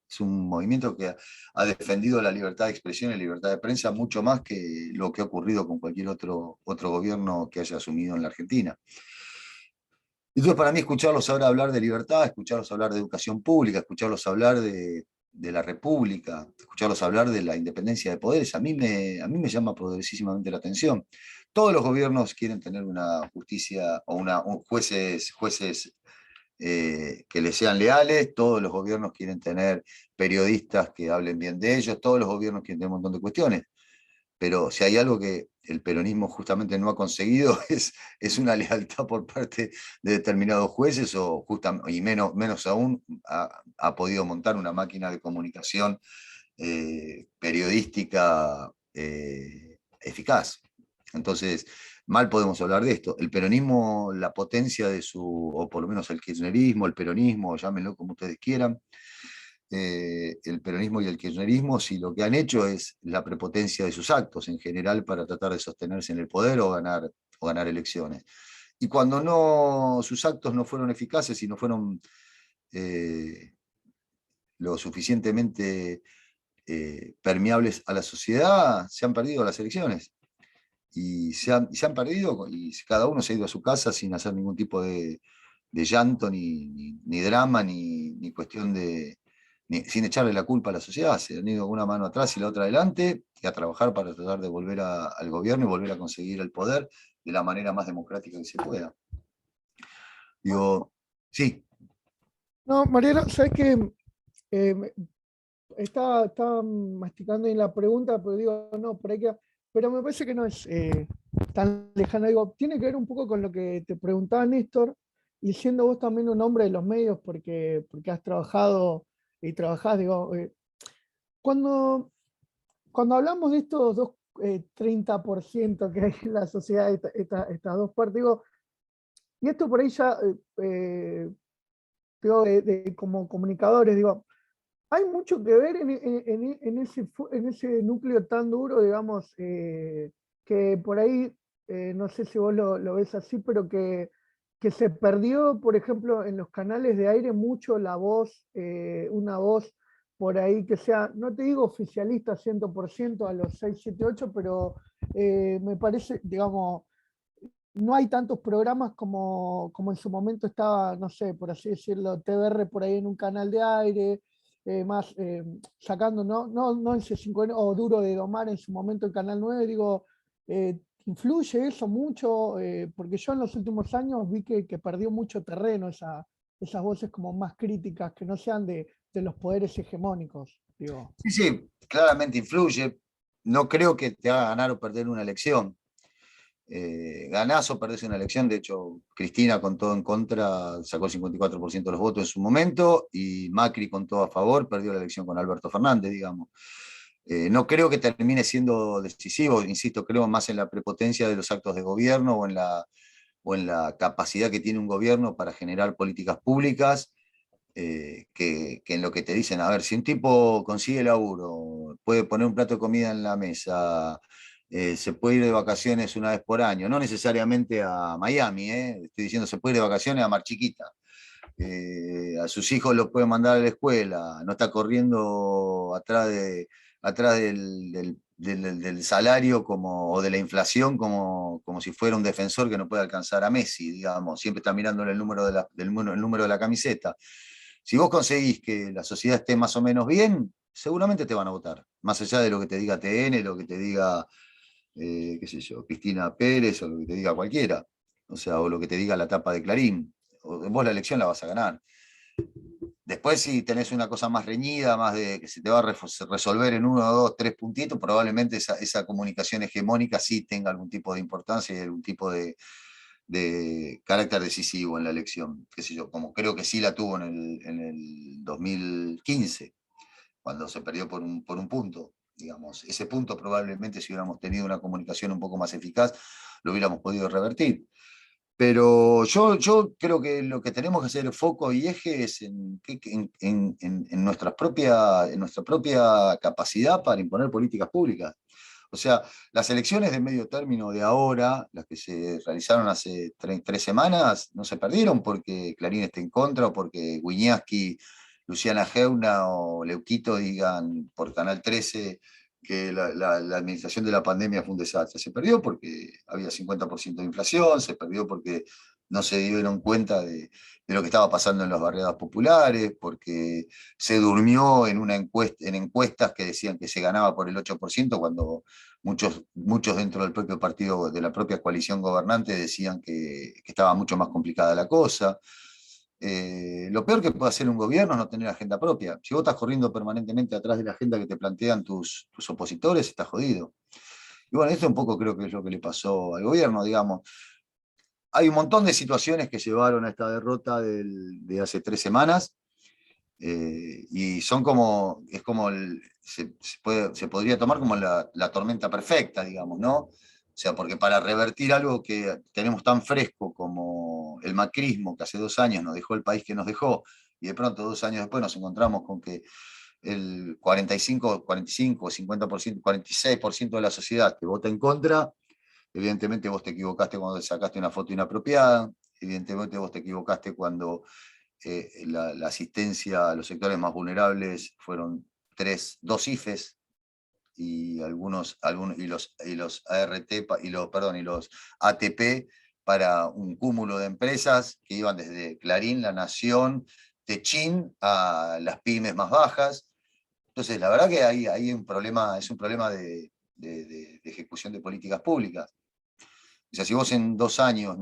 Es un movimiento que ha defendido la libertad de expresión y la libertad de prensa mucho más que lo que ha ocurrido con cualquier otro gobierno que haya asumido en la Argentina. Entonces, para mí, escucharlos ahora hablar de libertad, escucharlos hablar de educación pública, escucharlos hablar de la República, escucharlos hablar de la independencia de poderes, a mí me llama poderosísimamente la atención. Todos los gobiernos quieren tener una justicia o jueces que les sean leales, todos los gobiernos quieren tener periodistas que hablen bien de ellos, todos los gobiernos quieren tener un montón de cuestiones. Pero si hay algo que el peronismo justamente no ha conseguido es una lealtad por parte de determinados jueces, y menos aún ha podido montar una máquina de comunicación periodística eficaz. Entonces, mal podemos hablar de esto. El peronismo, la potencia o por lo menos el kirchnerismo, el peronismo, llámenlo como ustedes quieran, el peronismo y el kirchnerismo, si lo que han hecho es la prepotencia de sus actos en general para tratar de sostenerse en el poder o ganar elecciones. Y cuando sus actos no fueron eficaces y no fueron lo suficientemente permeables a la sociedad, se han perdido las elecciones. Y se han perdido, y cada uno se ha ido a su casa sin hacer ningún tipo de llanto, ni drama, ni cuestión de sin echarle la culpa a la sociedad, se han ido una mano atrás y la otra adelante, y a trabajar para tratar de volver al gobierno y volver a conseguir el poder de la manera más democrática que se pueda. Digo, sí. No, Mariano, sabes que estaba masticando en la pregunta, pero digo, no, por ahí queda. Pero me parece que no es tan lejana. Digo, tiene que ver un poco con lo que te preguntaba Néstor, y siendo vos también un hombre de los medios, porque has trabajado y trabajás, digo, cuando, cuando hablamos de estos 30% que hay en la sociedad, estas dos partes, digo, y esto por ahí ya, digo, como comunicadores, digo, hay mucho que ver en ese núcleo tan duro, digamos, que por ahí, no sé si vos lo ves así, pero que se perdió, por ejemplo, en los canales de aire mucho la voz, una voz por ahí que sea, no te digo oficialista 100% a los 6, 7, 8, pero me parece, digamos, no hay tantos programas como en su momento estaba, no sé, por así decirlo, TBR por ahí en un canal de aire, más sacando, no en C5N o Duro de Domar en su momento el Canal 9, digo, influye eso mucho, porque yo en los últimos años vi que perdió mucho terreno esas voces como más críticas, que no sean de los poderes hegemónicos, digo. Sí, sí, claramente influye. No creo que te haga ganar o perder una elección. Ganás o perdés una elección. De hecho, Cristina con todo en contra sacó el 54% de los votos en su momento y Macri con todo a favor perdió la elección con Alberto Fernández, digamos. No creo que termine siendo decisivo, insisto, creo más en la prepotencia de los actos de gobierno o en la capacidad que tiene un gobierno para generar políticas públicas, que en lo que te dicen. A ver, si un tipo consigue laburo, puede poner un plato de comida en la mesa, se puede ir de vacaciones una vez por año, no necesariamente a Miami, estoy diciendo se puede ir de vacaciones a Mar Chiquita. A sus hijos los puede mandar a la escuela, no está corriendo atrás del salario o de la inflación como si fuera un defensor que no puede alcanzar a Messi, digamos, siempre está mirando el número el número de la camiseta. Si vos conseguís que la sociedad esté más o menos bien, seguramente te van a votar, más allá de lo que te diga TN, lo que te diga, qué sé yo, Cristina Pérez, o lo que te diga cualquiera, o sea, o lo que te diga la tapa de Clarín. Vos la elección la vas a ganar. Después, si tenés una cosa más reñida, más de que se te va a resolver en 1, 2, 3 puntitos, probablemente esa comunicación hegemónica sí tenga algún tipo de importancia y algún tipo de carácter decisivo en la elección, qué sé yo, como creo que sí la tuvo en el 2015, cuando se perdió por un punto. Digamos, ese punto probablemente si hubiéramos tenido una comunicación un poco más eficaz, lo hubiéramos podido revertir. Pero yo creo que lo que tenemos que hacer foco y eje es en nuestra propia capacidad para imponer políticas públicas. O sea, las elecciones de medio término de ahora, las que se realizaron hace 3 semanas, no se perdieron porque Clarín esté en contra o porque Wiñaski, Luciana Geuna o Leuquito digan por Canal 13 que la administración de la pandemia fue un desastre. Se perdió porque había 50% de inflación, se perdió porque no se dieron cuenta de lo que estaba pasando en las barriadas populares, porque se durmió en encuestas que decían que se ganaba por el 8%, cuando muchos dentro del propio partido, de la propia coalición gobernante, decían que estaba mucho más complicada la cosa. Lo peor que puede hacer un gobierno es no tener agenda propia. Si vos estás corriendo permanentemente atrás de la agenda que te plantean tus opositores, estás jodido. Y bueno, esto un poco creo que es lo que le pasó al gobierno, digamos. Hay un montón de situaciones que llevaron a esta derrota de hace 3 semanas, y son como, es como, se podría tomar como la tormenta perfecta, digamos, ¿no? O sea, porque para revertir algo que tenemos tan fresco como el macrismo, que hace 2 años nos dejó el país que nos dejó, y de pronto 2 años después nos encontramos con que el 45, 45, 50%, 46% de la sociedad te vota en contra. Evidentemente vos te equivocaste cuando sacaste una foto inapropiada, evidentemente vos te equivocaste cuando la asistencia a los sectores más vulnerables fueron 2 IFES y los ART y los ATP para un cúmulo de empresas que iban desde Clarín, La Nación, techín a las pymes más bajas. Entonces, la verdad que hay un problema, es un problema de ejecución de políticas públicas. O sea, si vos en 2 años,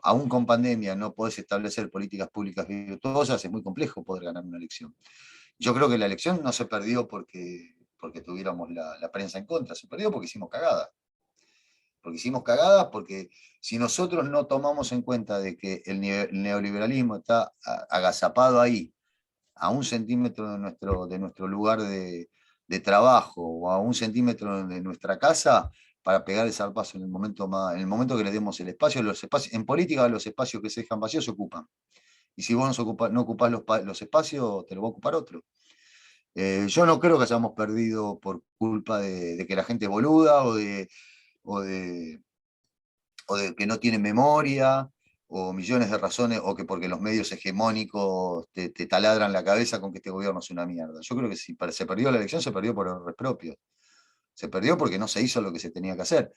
aún con pandemia, no podés establecer políticas públicas virtuosas, es muy complejo poder ganar una elección. Yo creo que la elección no se perdió porque tuviéramos la prensa en contra, se perdió porque hicimos cagadas. Porque hicimos cagadas, porque si nosotros no tomamos en cuenta de que el neoliberalismo está agazapado ahí, a 1 centímetro de nuestro lugar de trabajo, o a 1 centímetro de nuestra casa, para pegar el zarpazo en el momento que le demos el espacio, en política los espacios que se dejan vacíos se ocupan. Y si vos no ocupás los espacios, te lo va a ocupar otro. Yo no creo que hayamos perdido por culpa de que la gente es boluda o de que no tiene memoria, o millones de razones, o que porque los medios hegemónicos te taladran la cabeza con que este gobierno es una mierda. Yo creo que si se perdió la elección, se perdió por errores propios. Se perdió porque no se hizo lo que se tenía que hacer.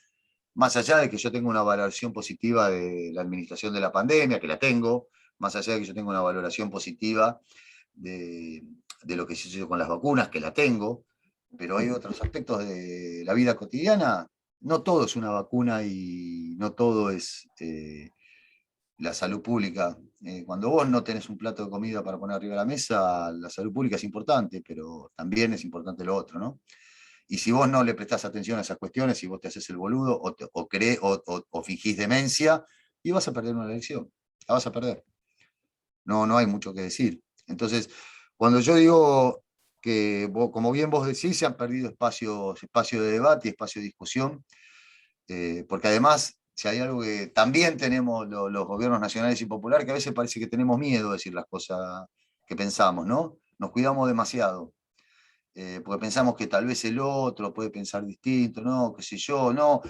Más allá de que yo tenga una valoración positiva de la administración de la pandemia, que la tengo, más allá de que yo tenga una valoración positiva de lo que se hizo con las vacunas, que la tengo, pero hay otros aspectos de la vida cotidiana. No todo es una vacuna y no todo es la salud pública. Cuando vos no tenés un plato de comida para poner arriba de la mesa, la salud pública es importante, pero también es importante lo otro, ¿no? Y si vos no le prestás atención a esas cuestiones, si vos te haces el boludo o fingís demencia, y vas a perder una elección, la vas a perder. No hay mucho que decir. Entonces, cuando yo digo que, como bien vos decís, se han perdido espacios de debate y espacio de discusión, porque además, si hay algo que también tenemos los gobiernos nacionales y populares, que a veces parece que tenemos miedo de decir las cosas que pensamos, ¿no? Nos cuidamos demasiado. Porque pensamos que tal vez el otro puede pensar distinto, no, qué sé yo, no,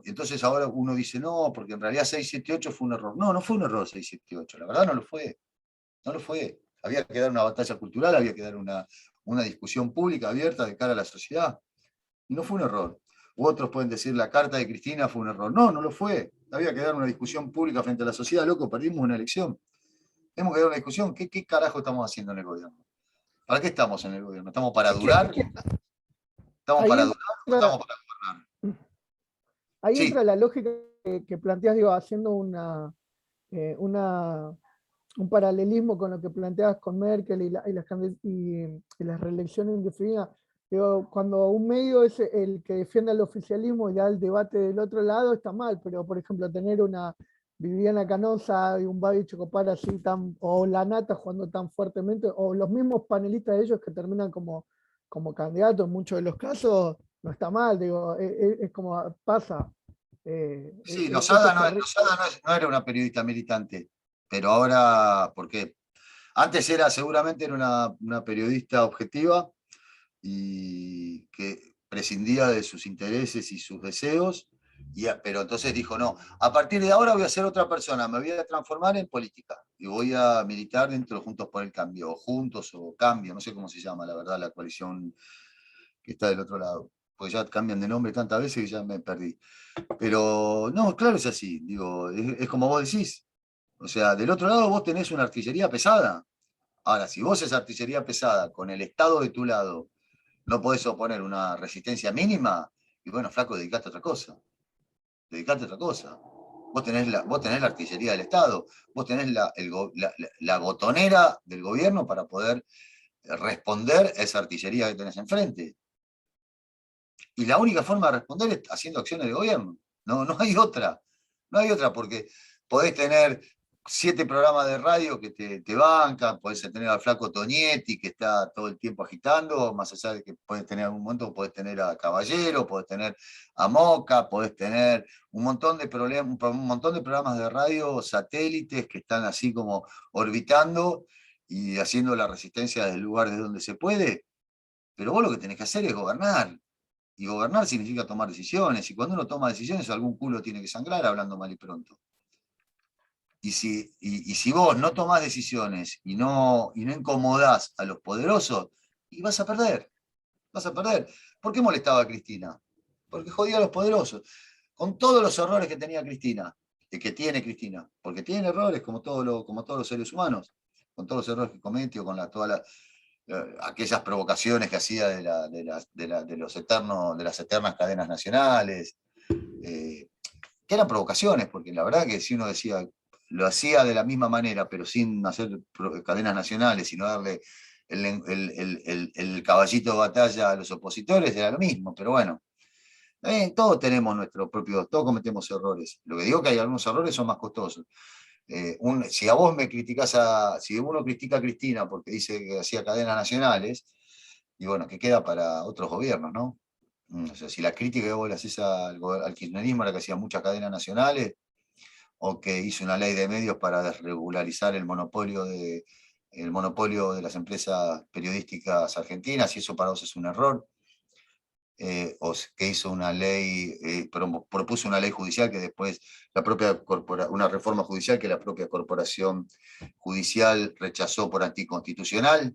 entonces ahora uno dice no, porque en realidad 678 fue un error. No fue un error 678, la verdad no lo fue. Había que dar una batalla cultural, había que dar una discusión pública abierta de cara a la sociedad, y no fue un error. U otros pueden decir la carta de Cristina fue un error. No lo fue. Había que dar una discusión pública frente a la sociedad, loco, perdimos una elección. Tenemos que dar una discusión, ¿qué carajo estamos haciendo en el gobierno? ¿Para qué estamos en el gobierno? ¿Estamos para durar? ¿Estamos para durar o estamos para gobernar? Ahí Sí. entra la lógica que planteas, digo, haciendo un paralelismo con lo que planteas con Merkel y las reelecciones indefinidas. Digo, cuando un medio es el que defiende al oficialismo y da el debate del otro lado, está mal, pero por ejemplo, tener una Viviana Canosa y un Babi Chocopar así o la Nata jugando tan fuertemente, o los mismos panelistas de ellos que terminan como candidatos en muchos de los casos, no está mal, digo, es como pasa. Sí, Lozada no era una periodista militante, pero ahora, ¿por qué? Antes seguramente era una periodista objetiva y que prescindía de sus intereses y sus deseos, pero entonces dijo, no, a partir de ahora voy a ser otra persona, me voy a transformar en política y voy a militar dentro de Juntos por el Cambio, o Juntos o Cambio, no sé cómo se llama, la verdad, la coalición que está del otro lado, porque ya cambian de nombre tantas veces que ya me perdí. Pero no, claro, es así, digo, es como vos decís, o sea, del otro lado vos tenés una artillería pesada. Ahora, si vos esa artillería pesada con el Estado de tu lado no podés oponer una resistencia mínima, y bueno, flaco, dedicate a otra cosa. Dedicate a otra cosa. Vos tenés la artillería del Estado, vos tenés la botonera del gobierno para poder responder a esa artillería que tenés enfrente. Y la única forma de responder es haciendo acciones de gobierno. No hay otra. No hay otra, porque podés tener 7 programas de radio que te bancan, podés tener al flaco Tonietti que está todo el tiempo agitando, más allá de que podés tener algún momento, podés tener a Caballero, podés tener a Moca, podés tener un montón de programas de radio satélites que están así como orbitando y haciendo la resistencia desde el lugar desde donde se puede, pero vos lo que tenés que hacer es gobernar. Y gobernar significa tomar decisiones, y cuando uno toma decisiones algún culo tiene que sangrar, hablando mal y pronto. Y si vos no tomás decisiones y no incomodás a los poderosos, y vas a perder. ¿Por qué molestaba a Cristina? Porque jodía a los poderosos. Con todos los errores que tenía Cristina, que tiene Cristina, porque tiene errores como todos los seres humanos, con todos los errores que cometió, con aquellas provocaciones que hacía de las eternas cadenas nacionales, que eran provocaciones, porque la verdad que si uno decía, lo hacía de la misma manera, pero sin hacer cadenas nacionales, sino darle el caballito de batalla a los opositores, era lo mismo, pero bueno. Todos tenemos nuestros propios, todos cometemos errores. Lo que digo que hay algunos errores son más costosos. Si a vos me criticás si uno critica a Cristina porque dice que hacía cadenas nacionales, y bueno, ¿qué queda para otros gobiernos, no? O sea, si la crítica que vos le hacés al kirchnerismo era que hacía muchas cadenas nacionales, o que hizo una ley de medios para desregularizar el monopolio de las empresas periodísticas argentinas, y eso para vos es un error, o que hizo una ley, propuso una ley judicial que después una reforma judicial que la propia corporación judicial rechazó por anticonstitucional.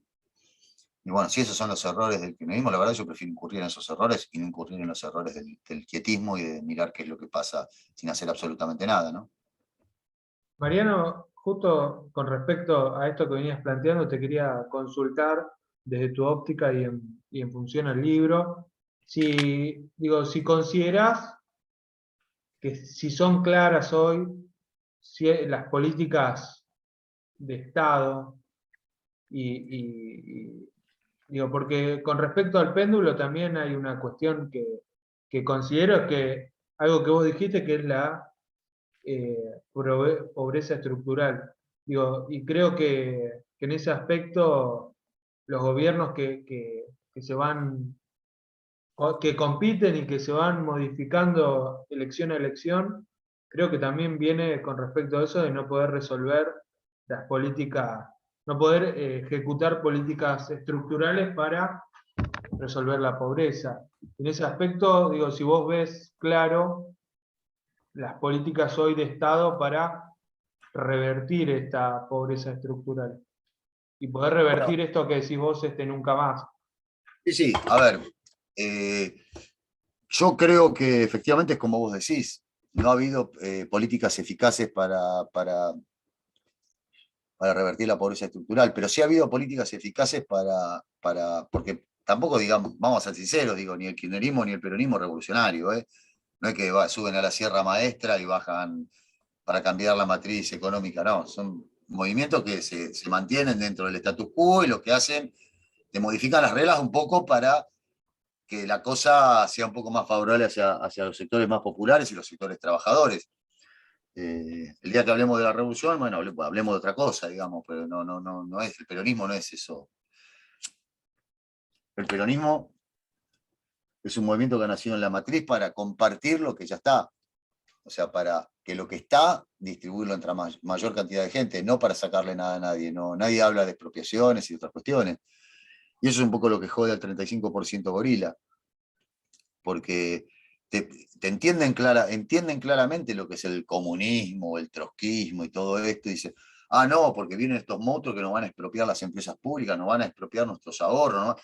Y bueno, si esos son los errores del kirchnerismo, la verdad yo prefiero incurrir en esos errores y no incurrir en los errores del quietismo y de mirar qué es lo que pasa sin hacer absolutamente nada, ¿no? Mariano, justo con respecto a esto que venías planteando, te quería consultar desde tu óptica y en función al libro, si considerás que si son claras hoy las políticas de Estado porque con respecto al péndulo también hay una cuestión que considero que algo que vos dijiste que es la pobreza estructural. Y creo que en ese aspecto los gobiernos que se van, que compiten y que se van modificando elección a elección, creo que también viene con respecto a eso de no poder resolver las políticas, no poder ejecutar políticas estructurales para resolver la pobreza. En ese aspecto, si vos ves claro las políticas hoy de Estado para revertir esta pobreza estructural y poder revertir Bueno, esto que decís vos, nunca más. sí, a ver, yo creo que efectivamente es como vos decís, no ha habido políticas eficaces para revertir la pobreza estructural, pero sí ha habido políticas eficaces porque tampoco, digamos, vamos a ser sinceros, digo, ni el kirchnerismo ni el peronismo revolucionario, ¿eh? No es que suben a la Sierra Maestra y bajan para cambiar la matriz económica, no, son movimientos que se mantienen dentro del status quo y lo que hacen es modificar las reglas un poco para que la cosa sea un poco más favorable hacia los sectores más populares y los sectores trabajadores. El día que hablemos de la revolución, bueno, hablemos de otra cosa, digamos, pero no es, el peronismo no es eso. El peronismo es un movimiento que ha nacido en la matriz para compartir lo que ya está. O sea, para que lo que está, distribuirlo entre mayor cantidad de gente, no para sacarle nada a nadie. No, nadie habla de expropiaciones y otras cuestiones. Y eso es un poco lo que jode al 35% gorila. Porque entienden claramente lo que es el comunismo, el trotskismo y todo esto, y dicen, ah, no, porque vienen estos monstruos que nos van a expropiar las empresas públicas, nos van a expropiar nuestros ahorros, ¿no?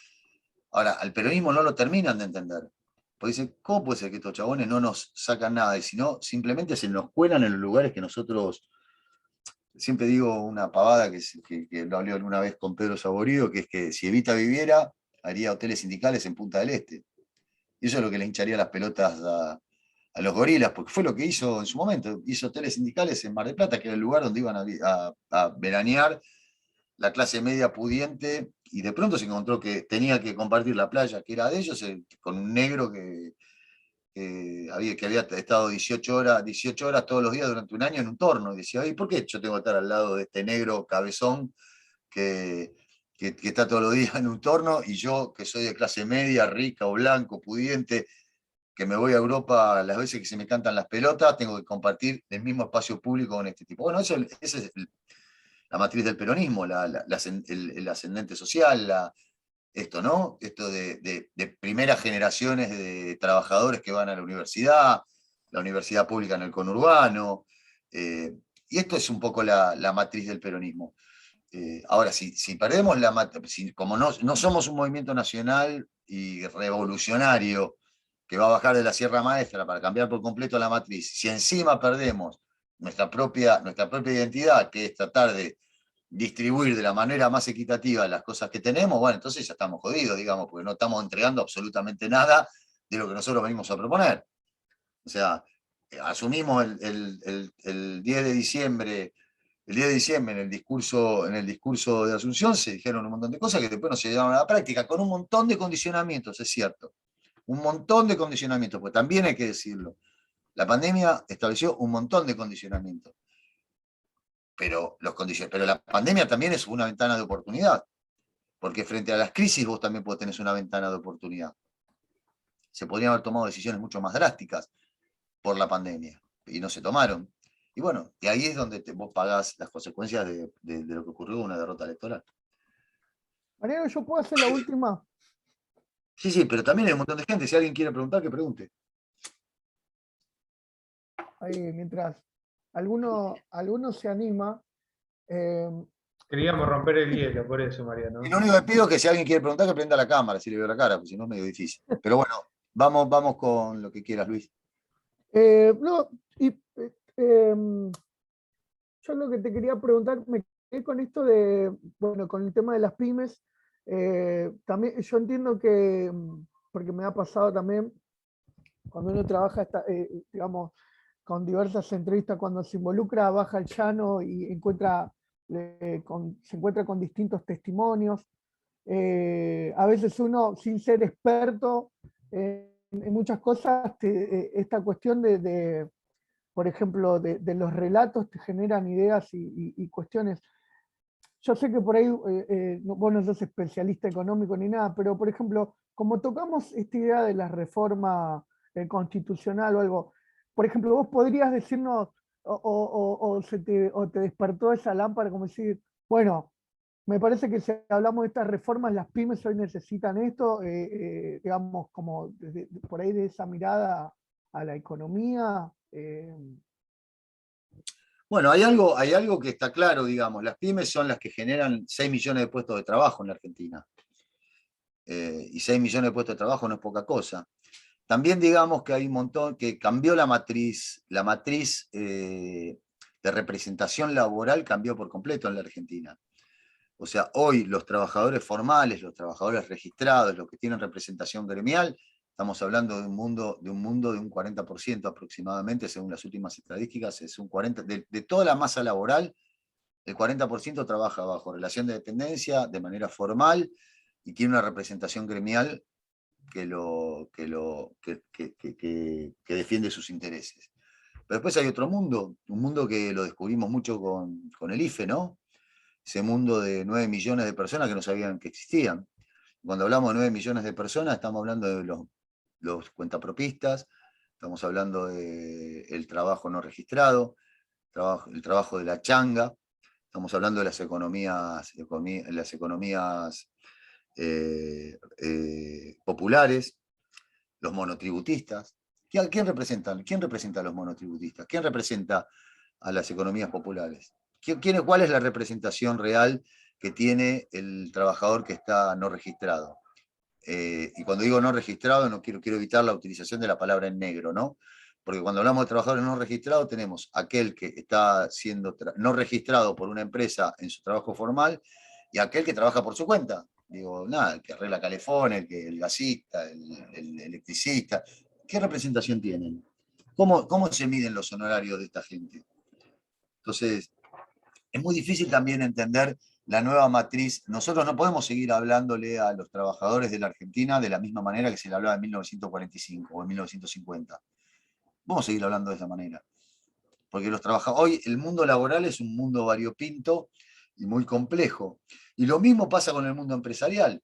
Ahora, al peronismo no lo terminan de entender. Porque dicen, ¿cómo puede ser que estos chabones no nos sacan nada? Y si no, simplemente se nos cuelan en los lugares que nosotros, siempre digo una pavada que lo hablé alguna vez con Pedro Saborido, que es que si Evita viviera, haría hoteles sindicales en Punta del Este. Y eso es lo que le hincharía las pelotas a los gorilas, porque fue lo que hizo en su momento. Hizo hoteles sindicales en Mar del Plata, que era el lugar donde iban a veranear la clase media pudiente, y de pronto se encontró que tenía que compartir la playa que era de ellos con un negro que había estado 18 horas todos los días durante un año en un torno. Y decía, ¿y por qué yo tengo que estar al lado de este negro cabezón que está todos los días en un torno, y yo, que soy de clase media, rica o blanco, pudiente, que me voy a Europa las veces que se me cantan las pelotas, tengo que compartir el mismo espacio público con este tipo? Bueno, esa es la matriz del peronismo, el ascendente social, esto, ¿no? Esto de primeras generaciones de trabajadores que van a la universidad pública en el conurbano, y esto es un poco la matriz del peronismo. Ahora, si perdemos como no somos un movimiento nacional y revolucionario que va a bajar de la Sierra Maestra para cambiar por completo la matriz, si encima perdemos nuestra propia identidad, que es tratar de distribuir de la manera más equitativa las cosas que tenemos, bueno, entonces ya estamos jodidos, digamos, porque no estamos entregando absolutamente nada de lo que nosotros venimos a proponer. O sea, asumimos el 10 de diciembre, en el discurso de Asunción se dijeron un montón de cosas que después no se llevaron a la práctica, con un montón de condicionamientos, es cierto. Un montón de condicionamientos, pues también hay que decirlo. La pandemia estableció un montón de condicionamientos. Pero la pandemia también es una ventana de oportunidad, porque frente a las crisis vos también podés tener una ventana de oportunidad. Se podrían haber tomado decisiones mucho más drásticas por la pandemia, y no se tomaron. Y bueno, y ahí es donde vos pagás las consecuencias de lo que ocurrió, una derrota electoral. Mariano, ¿yo puedo hacer la última? Sí, sí, pero también hay un montón de gente. Si alguien quiere preguntar, que pregunte. Ahí, mientras alguno se anima. Queríamos romper el hielo, por eso, Mariano. Y lo único que pido es que si alguien quiere preguntar, que prenda la cámara, si le veo la cara, porque si no es medio difícil. Pero bueno, vamos con lo que quieras, Luis. No, yo lo que te quería preguntar, me quedé con esto de, bueno, con el tema de las pymes. También yo entiendo que, porque me ha pasado también, cuando uno trabaja, digamos, con diversas entrevistas, cuando se involucra, baja al llano y se encuentra con distintos testimonios. A veces uno, sin ser experto en muchas cosas, esta cuestión por ejemplo, de los relatos te generan ideas y cuestiones. Yo sé que por ahí vos no sos especialista económico ni nada, pero por ejemplo, como tocamos esta idea de la reforma constitucional o algo, por ejemplo, vos podrías decirnos, o te despertó esa lámpara como decir, bueno, me parece que si hablamos de estas reformas, las pymes hoy necesitan esto, digamos, como por ahí de esa mirada a la economía. Bueno, hay algo que está claro, digamos. Las pymes son las que generan 6 millones de puestos de trabajo en la Argentina. Y 6 millones de puestos de trabajo no es poca cosa. También digamos que hay un montón, que cambió la matriz de representación laboral cambió por completo en la Argentina. O sea, hoy los trabajadores formales, los trabajadores registrados, los que tienen representación gremial, estamos hablando de un mundo de un 40% aproximadamente, según las últimas estadísticas, es un 40%, de toda la masa laboral, el 40% trabaja bajo relación de dependencia, de manera formal, y tiene una representación gremial que defiende sus intereses. Pero después hay otro mundo, un mundo que lo descubrimos mucho con el IFE, ¿no? Ese mundo de 9 millones de personas que no sabían que existían. Cuando hablamos de 9 millones de personas, estamos hablando de los cuentapropistas, estamos hablando del trabajo no registrado, el trabajo de la changa, estamos hablando de las economías populares, los monotributistas. ¿Quién representa a los monotributistas? ¿Quién representa a las economías populares? ¿Cuál es la representación real que tiene el trabajador que está no registrado? Y cuando digo no registrado, no quiero evitar la utilización de la palabra en negro, ¿no? Porque cuando hablamos de trabajadores no registrados, tenemos aquel que está siendo no registrado por una empresa en su trabajo formal y aquel que trabaja por su cuenta. Digo, nada, el que arregla calefones, el gasista, el electricista. ¿Qué representación tienen? ¿Cómo se miden los honorarios de esta gente? Entonces, es muy difícil también entender la nueva matriz. Nosotros no podemos seguir hablándole a los trabajadores de la Argentina de la misma manera que se le hablaba en 1945 o en 1950. Vamos a seguir hablando de esa manera. Porque hoy el mundo laboral es un mundo variopinto y muy complejo. Y lo mismo pasa con el mundo empresarial.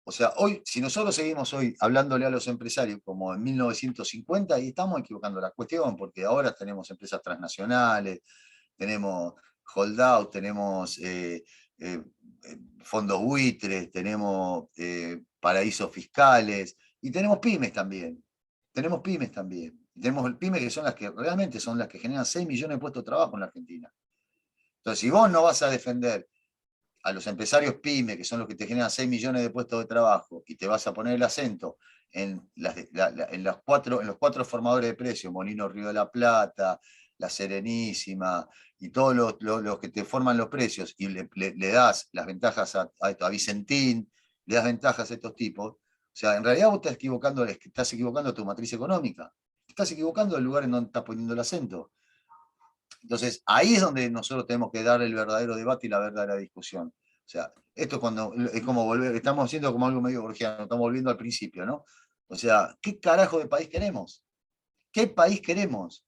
O sea, hoy, si nosotros seguimos hoy hablándole a los empresarios como en 1950, ahí estamos equivocando la cuestión, porque ahora tenemos empresas transnacionales, tenemos holdout, tenemos fondos buitres, tenemos paraísos fiscales y tenemos pymes también. Tenemos pymes también. Tenemos pymes que son las que realmente son las que generan 6 millones de puestos de trabajo en la Argentina. Entonces, si vos no vas a defender a los empresarios pymes, que son los que te generan 6 millones de puestos de trabajo, y te vas a poner el acento en los cuatro formadores de precios, Molino Río de la Plata, la Serenísima y todos los que te forman los precios, y le das las ventajas a Vicentín, le das ventajas a estos tipos, o sea, en realidad vos estás equivocando tu matriz económica, estás equivocando el lugar en donde estás poniendo el acento. Entonces, ahí es donde nosotros tenemos que dar el verdadero debate y la verdadera discusión. O sea, esto es como volver, estamos haciendo como algo medio borgiano, estamos volviendo al principio, ¿no? O sea, ¿qué carajo de país queremos? ¿Qué país queremos?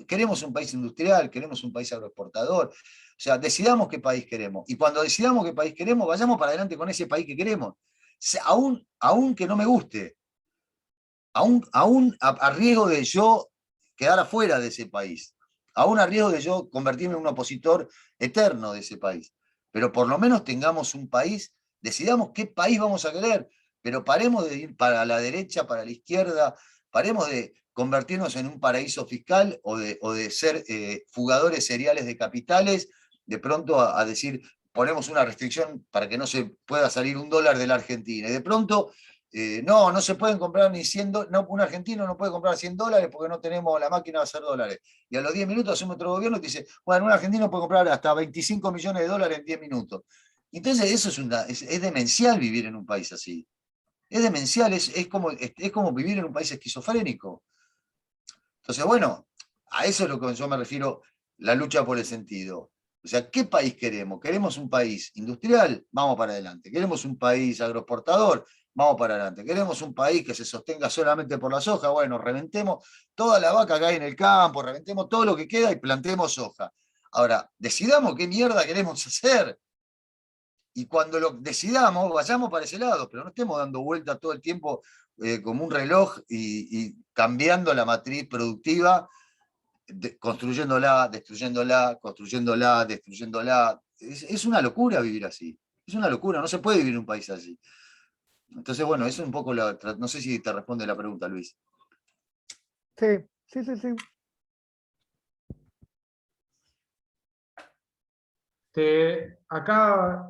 ¿Queremos un país industrial? ¿Queremos un país agroexportador? O sea, decidamos qué país queremos. Y cuando decidamos qué país queremos, vayamos para adelante con ese país que queremos. Aún que no me guste, aún a riesgo de yo quedar afuera de ese país, aún a riesgo de yo convertirme en un opositor eterno de ese país. Pero por lo menos tengamos un país, decidamos qué país vamos a querer, pero paremos de ir para la derecha, para la izquierda, paremos de convertirnos en un paraíso fiscal o de ser fugadores seriales de capitales, de pronto a decir, ponemos una restricción para que no se pueda salir $1 de la Argentina. Y de pronto no se pueden comprar ni $100, no, un argentino no puede comprar $100 porque no tenemos la máquina de hacer dólares. Y a los 10 minutos asume otro gobierno y te dice, bueno, un argentino puede comprar hasta 25 millones de dólares en 10 minutos. Entonces eso es demencial vivir en un país así. Es demencial, es como vivir en un país esquizofrénico. Entonces, bueno, a eso es lo que yo me refiero, la lucha por el sentido. O sea, ¿qué país queremos? ¿Queremos un país industrial? Vamos para adelante. ¿Queremos un país agroexportador? Vamos para adelante. ¿Queremos un país que se sostenga solamente por la soja? Bueno, reventemos toda la vaca que hay en el campo, reventemos todo lo que queda y plantemos soja. Ahora, decidamos qué mierda queremos hacer. Y cuando lo decidamos, vayamos para ese lado, pero no estemos dando vueltas todo el tiempo como un reloj y cambiando la matriz productiva, construyéndola, destruyéndola, construyéndola, destruyéndola. Es una locura vivir así. Es una locura, no se puede vivir en un país así. Entonces, bueno, eso es un poco no sé si te responde la pregunta, Luis. Sí, sí, sí, sí. Acá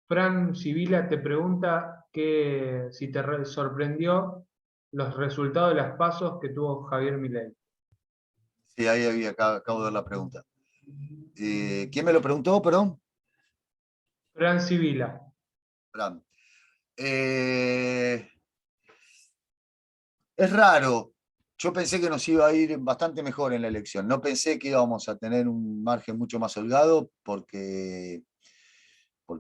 Fran Sibila te pregunta si te sorprendió los resultados de las pasos que tuvo Javier Milei. Sí, ahí acabo de ver la pregunta. ¿Quién me lo preguntó, perdón? Fran Sibila. Fran. Es raro. Yo pensé que nos iba a ir bastante mejor en la elección. No pensé que íbamos a tener un margen mucho más holgado porque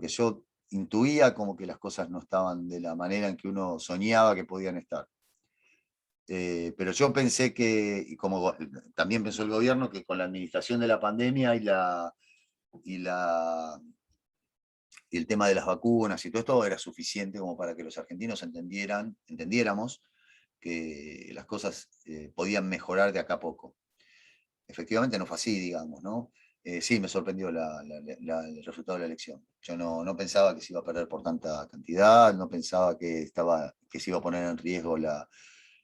yo intuía como que las cosas no estaban de la manera en que uno soñaba que podían estar. Pero yo pensé que, y como también pensó el gobierno, que con la administración de la pandemia y el tema de las vacunas y todo esto era suficiente como para que los argentinos entendiéramos que las cosas podían mejorar de acá a poco. Efectivamente no fue así, digamos, ¿no? Sí, me sorprendió el resultado de la elección. Yo no pensaba que se iba a perder por tanta cantidad, no pensaba que se iba a poner en riesgo la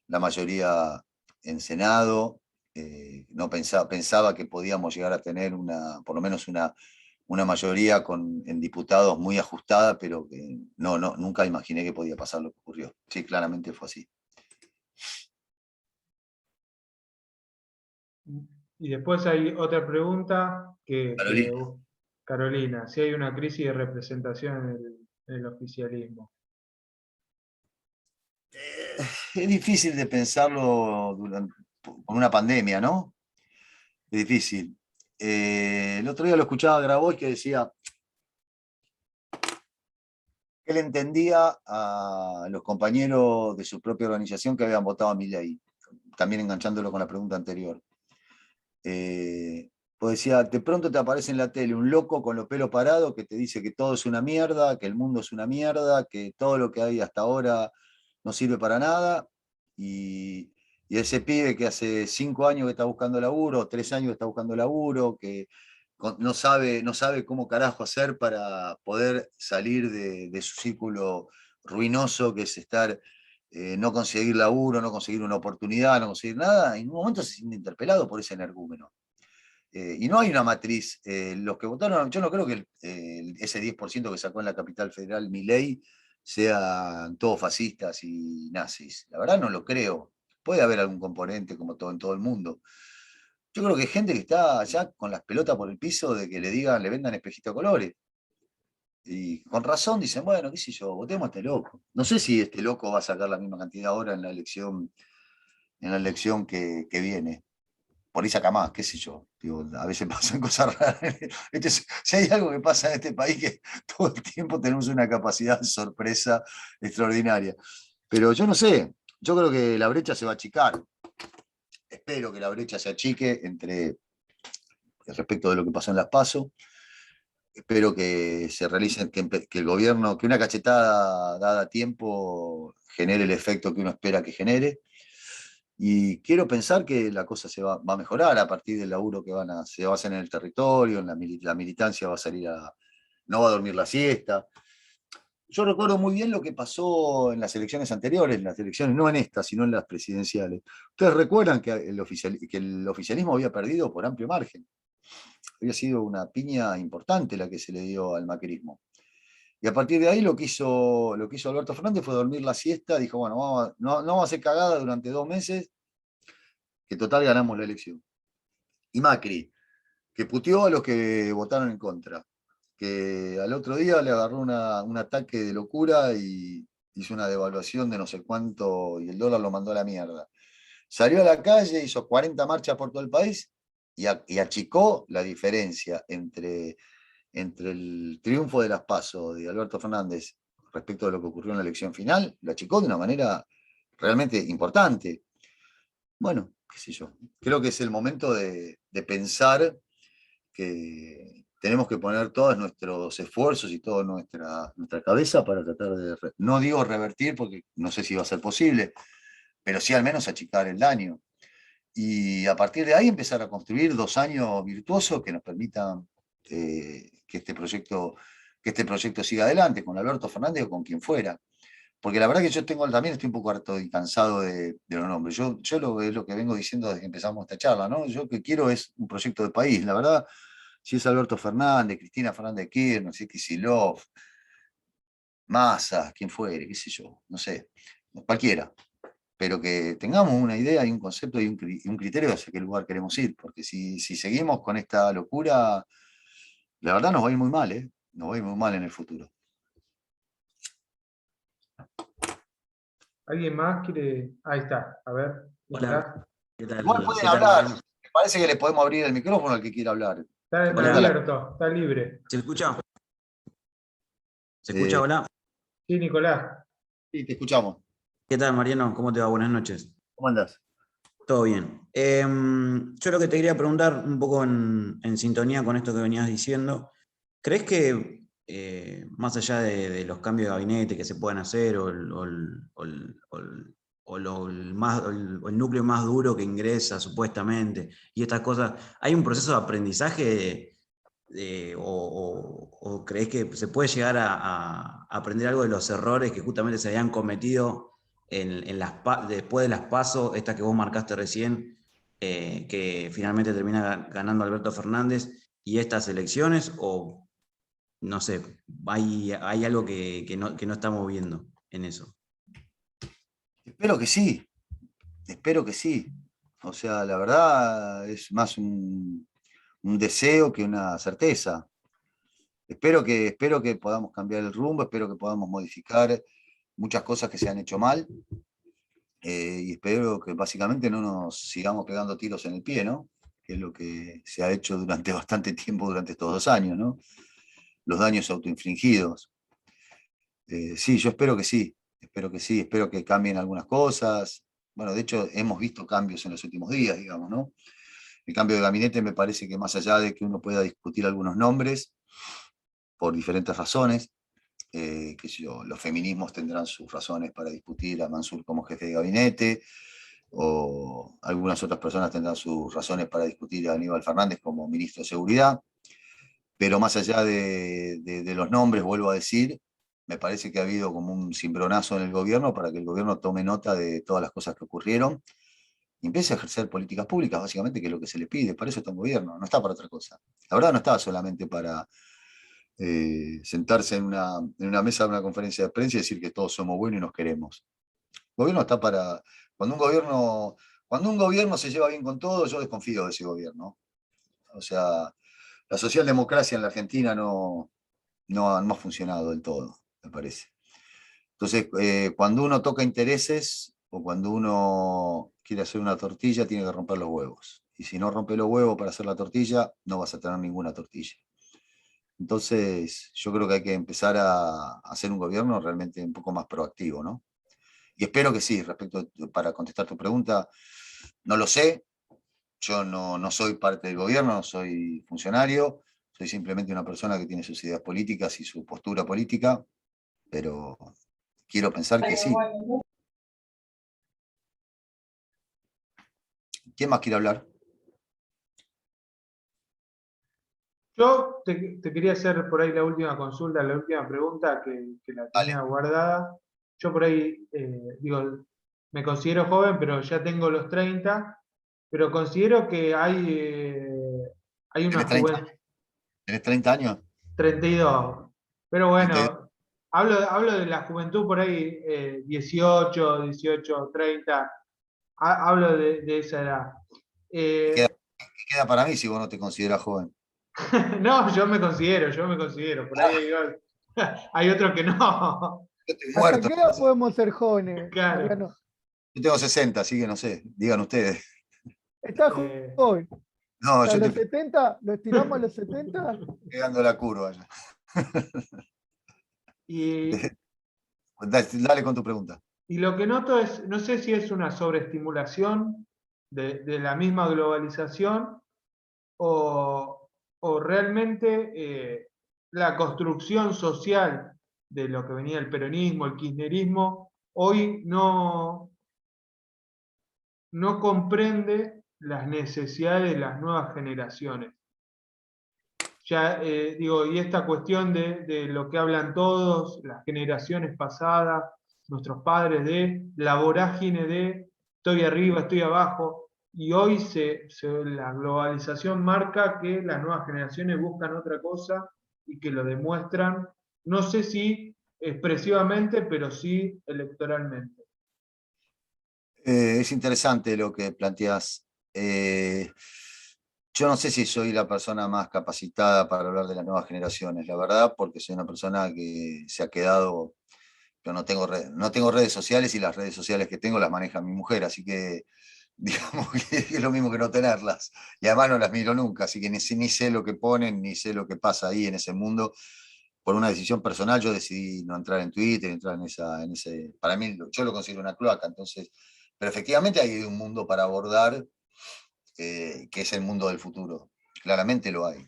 mayoría en Senado, no pensaba que podíamos llegar a tener por lo menos una mayoría en diputados muy ajustada, pero que nunca imaginé que podía pasar lo que ocurrió. Sí, claramente fue así. Y después hay otra pregunta Carolina. Carolina, si hay una crisis de representación en el oficialismo. Es difícil de pensarlo con una pandemia, ¿no? Es difícil. El otro día lo escuchaba a Grabois que decía que él entendía a los compañeros de su propia organización que habían votado a Milei, también enganchándolo con la pregunta anterior. Pues decía, de pronto te aparece en la tele un loco con los pelos parados que te dice que todo es una mierda, que el mundo es una mierda, que todo lo que hay hasta ahora no sirve para nada, y ese pibe que hace 5 años que está buscando laburo, 3 años que está buscando laburo, que no sabe cómo carajo hacer para poder salir de su círculo ruinoso, que es no conseguir laburo, no conseguir una oportunidad, no conseguir nada, en un momento se siente interpelado por ese energúmeno. Y no hay una matriz. Los que votaron, yo no creo que ese 10% que sacó en la capital federal Milei sean todos fascistas y nazis. La verdad no lo creo. Puede haber algún componente como todo en todo el mundo. Yo creo que hay gente que está ya con las pelotas por el piso de que le digan, le vendan espejito de colores. Y con razón dicen, bueno, qué sé yo, votemos a este loco. No sé si este loco va a sacar la misma cantidad ahora en la elección que viene. Por ahí saca más, qué sé yo. Digo, a veces pasan cosas raras. Si hay algo que pasa en este país, que todo el tiempo tenemos una capacidad de sorpresa extraordinaria. Pero yo no sé, yo creo que la brecha se va a achicar. Espero que la brecha se achique respecto de lo que pasó en las PASO. Espero que se realicen, que el gobierno, que una cachetada dada a tiempo genere el efecto que uno espera que genere. Y quiero pensar que la cosa va a mejorar a partir del laburo que se va a hacer en el territorio, la militancia va a salir no va a dormir la siesta. Yo recuerdo muy bien lo que pasó en las elecciones anteriores, en las elecciones, no en estas, sino en las presidenciales. Ustedes recuerdan que que el oficialismo había perdido por amplio margen. Había sido una piña importante la que se le dio al macrismo. Y a partir de ahí lo que hizo Alberto Fernández fue dormir la siesta, dijo, bueno, no vamos a hacer cagada durante 2 meses, que total ganamos la elección. Y Macri, que puteó a los que votaron en contra, que al otro día le agarró un ataque de locura y hizo una devaluación de no sé cuánto y el dólar lo mandó a la mierda. Salió a la calle, hizo 40 marchas por todo el país y achicó la diferencia entre el triunfo de las PASO de Alberto Fernández respecto de lo que ocurrió en la elección final, lo achicó de una manera realmente importante. Bueno, qué sé yo, creo que es el momento de pensar que tenemos que poner todos nuestros esfuerzos y toda nuestra cabeza para tratar de, no digo revertir, porque no sé si va a ser posible, pero sí al menos achicar el daño. Y a partir de ahí empezar a construir 2 años virtuosos que nos permitan que este proyecto siga adelante, con Alberto Fernández o con quien fuera. Porque la verdad que yo también estoy un poco harto y cansado de los nombres. Es lo que vengo diciendo desde que empezamos esta charla, ¿no? Yo lo que quiero es un proyecto de país. La verdad, si es Alberto Fernández, Cristina Fernández de Kirchner, si es Kicillof, Massa, quien fuere, qué sé yo, no sé, cualquiera. Pero que tengamos una idea y un concepto y un criterio hacia qué lugar queremos ir. Porque si seguimos con esta locura, la verdad nos va a ir muy mal, ¿eh? Nos va a ir muy mal en el futuro. ¿Alguien más quiere? Ahí está, a ver, Nicolás. Hola, ¿qué tal? Igual pueden ¿Qué tal, hablar. Mariano? Me parece que le podemos abrir el micrófono al que quiera hablar. Está abierto, está libre. ¿Se escucha? ¿Se Eh, escucha? Hola. Sí, Nicolás. Sí, te escuchamos. ¿Qué tal, Mariano? ¿Cómo te va? Buenas noches. ¿Cómo andás? Todo bien. Yo lo que te quería preguntar, un poco en sintonía con esto que venías diciendo, ¿crees que más allá de los cambios de gabinete que se puedan hacer o el núcleo más duro que ingresa supuestamente y estas cosas, hay un proceso de aprendizaje o crees que se puede llegar a aprender algo de los errores que justamente se habían cometido después de las PASO, estas que vos marcaste recién, que finalmente termina ganando Alberto Fernández, y estas elecciones, o no sé, hay algo que no estamos viendo en eso? Espero que sí, espero que sí. O sea, la verdad es más un deseo que una certeza. Espero que podamos cambiar el rumbo, espero que podamos modificar muchas cosas que se han hecho mal, y espero que básicamente no nos sigamos pegando tiros en el pie, ¿no? Que es lo que se ha hecho durante bastante tiempo, durante estos 2 años, ¿no? Los daños autoinfligidos. Sí, yo espero que sí, espero que cambien algunas cosas. Bueno, de hecho, hemos visto cambios en los últimos días, digamos, ¿no? El cambio de gabinete me parece que más allá de que uno pueda discutir algunos nombres por diferentes razones, qué sé yo, los feminismos tendrán sus razones para discutir a Mansur como jefe de gabinete, o algunas otras personas tendrán sus razones para discutir a Aníbal Fernández como ministro de Seguridad, pero más allá de los nombres, vuelvo a decir, me parece que ha habido como un cimbronazo en el gobierno para que el gobierno tome nota de todas las cosas que ocurrieron y empiece a ejercer políticas públicas, básicamente, que es lo que se le pide. Para eso está un gobierno, no está para otra cosa. La verdad no está solamente para sentarse en una mesa de una conferencia de prensa y decir que todos somos buenos y nos queremos. El gobierno está para... Cuando un gobierno Cuando un gobierno se lleva bien con todo, yo desconfío de ese gobierno. O sea, la socialdemocracia en la Argentina no ha funcionado del todo, me parece. Entonces, cuando uno toca intereses o cuando uno quiere hacer una tortilla, tiene que romper los huevos. Y si no rompe los huevos para hacer la tortilla, no vas a tener ninguna tortilla. Entonces, yo creo que hay que empezar a hacer un gobierno realmente un poco más proactivo, ¿no? Y espero que sí, para contestar tu pregunta, no lo sé, yo no soy parte del gobierno, no soy funcionario, soy simplemente una persona que tiene sus ideas políticas y su postura política, pero quiero pensar que sí. ¿Quién más quiere hablar? Yo te quería hacer por ahí la última consulta, la última pregunta que la tenía Dale. guardada. Yo por ahí, digo, me considero joven, pero ya tengo los 30, pero considero que hay una ¿Tenés 30, juventud, ¿Tenés 30 años? 32. Pero 32. bueno, hablo de la juventud por ahí, 18, 18, 30, hablo de esa edad. ¿Qué Eh, queda para mí si vos no te consideras joven? no, yo me considero, por ahí hay otros que no. Yo estoy ¿Hasta muerto. qué edad podemos ser jóvenes, Claro. Mariano? Yo tengo 60, así que no sé, digan ustedes. Está Eh, joven. No, ¿A yo los estoy 70? ¿Lo estiramos a los 70? pegando la curva ya. y, Dale con tu pregunta. y lo que noto es, no sé si es una sobreestimulación de la misma globalización o realmente la construcción social de lo que venía el peronismo, el kirchnerismo, hoy no comprende las necesidades de las nuevas generaciones. Ya digo, y esta cuestión de lo que hablan todos, las generaciones pasadas, nuestros padres, de la vorágine de estoy arriba, estoy abajo, y hoy la globalización marca que las nuevas generaciones buscan otra cosa y que lo demuestran, no sé si expresivamente, pero sí electoralmente. Es interesante lo que planteas. Yo no sé si soy la persona más capacitada para hablar de las nuevas generaciones, la verdad, porque soy una persona que se ha quedado, yo no tengo redes sociales y las redes sociales que tengo las maneja mi mujer, así que digamos que es lo mismo que no tenerlas. Y además no las miro nunca, así que ni sé lo que ponen, ni sé lo que pasa ahí en ese mundo. Por una decisión personal yo decidí no entrar en Twitter, entrar en ese, para mí yo lo considero una cloaca, entonces, pero efectivamente hay un mundo para abordar que es el mundo del futuro. Claramente lo hay.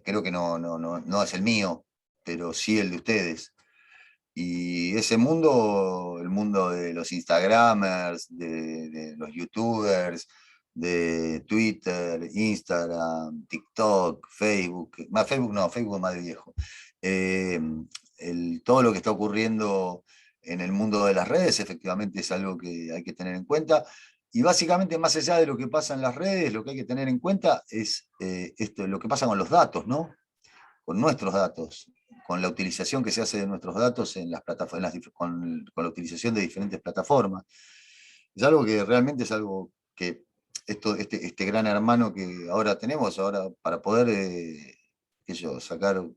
Creo que no es el mío, pero sí el de ustedes. Y ese mundo, el mundo de los Instagramers, de los YouTubers, de Twitter, Instagram, TikTok, Facebook, más Facebook no, Facebook es más de viejo. Eh, todo lo que está ocurriendo en el mundo de las redes efectivamente es algo que hay que tener en cuenta. Y básicamente, más allá de lo que pasa en las redes, lo que hay que tener en cuenta es lo que pasa con los datos, ¿no? Con nuestros datos, con la utilización que se hace de nuestros datos en las plataformas, con la utilización de diferentes plataformas. Es algo que realmente es algo que este gran hermano que ahora tenemos, ahora para poder sacar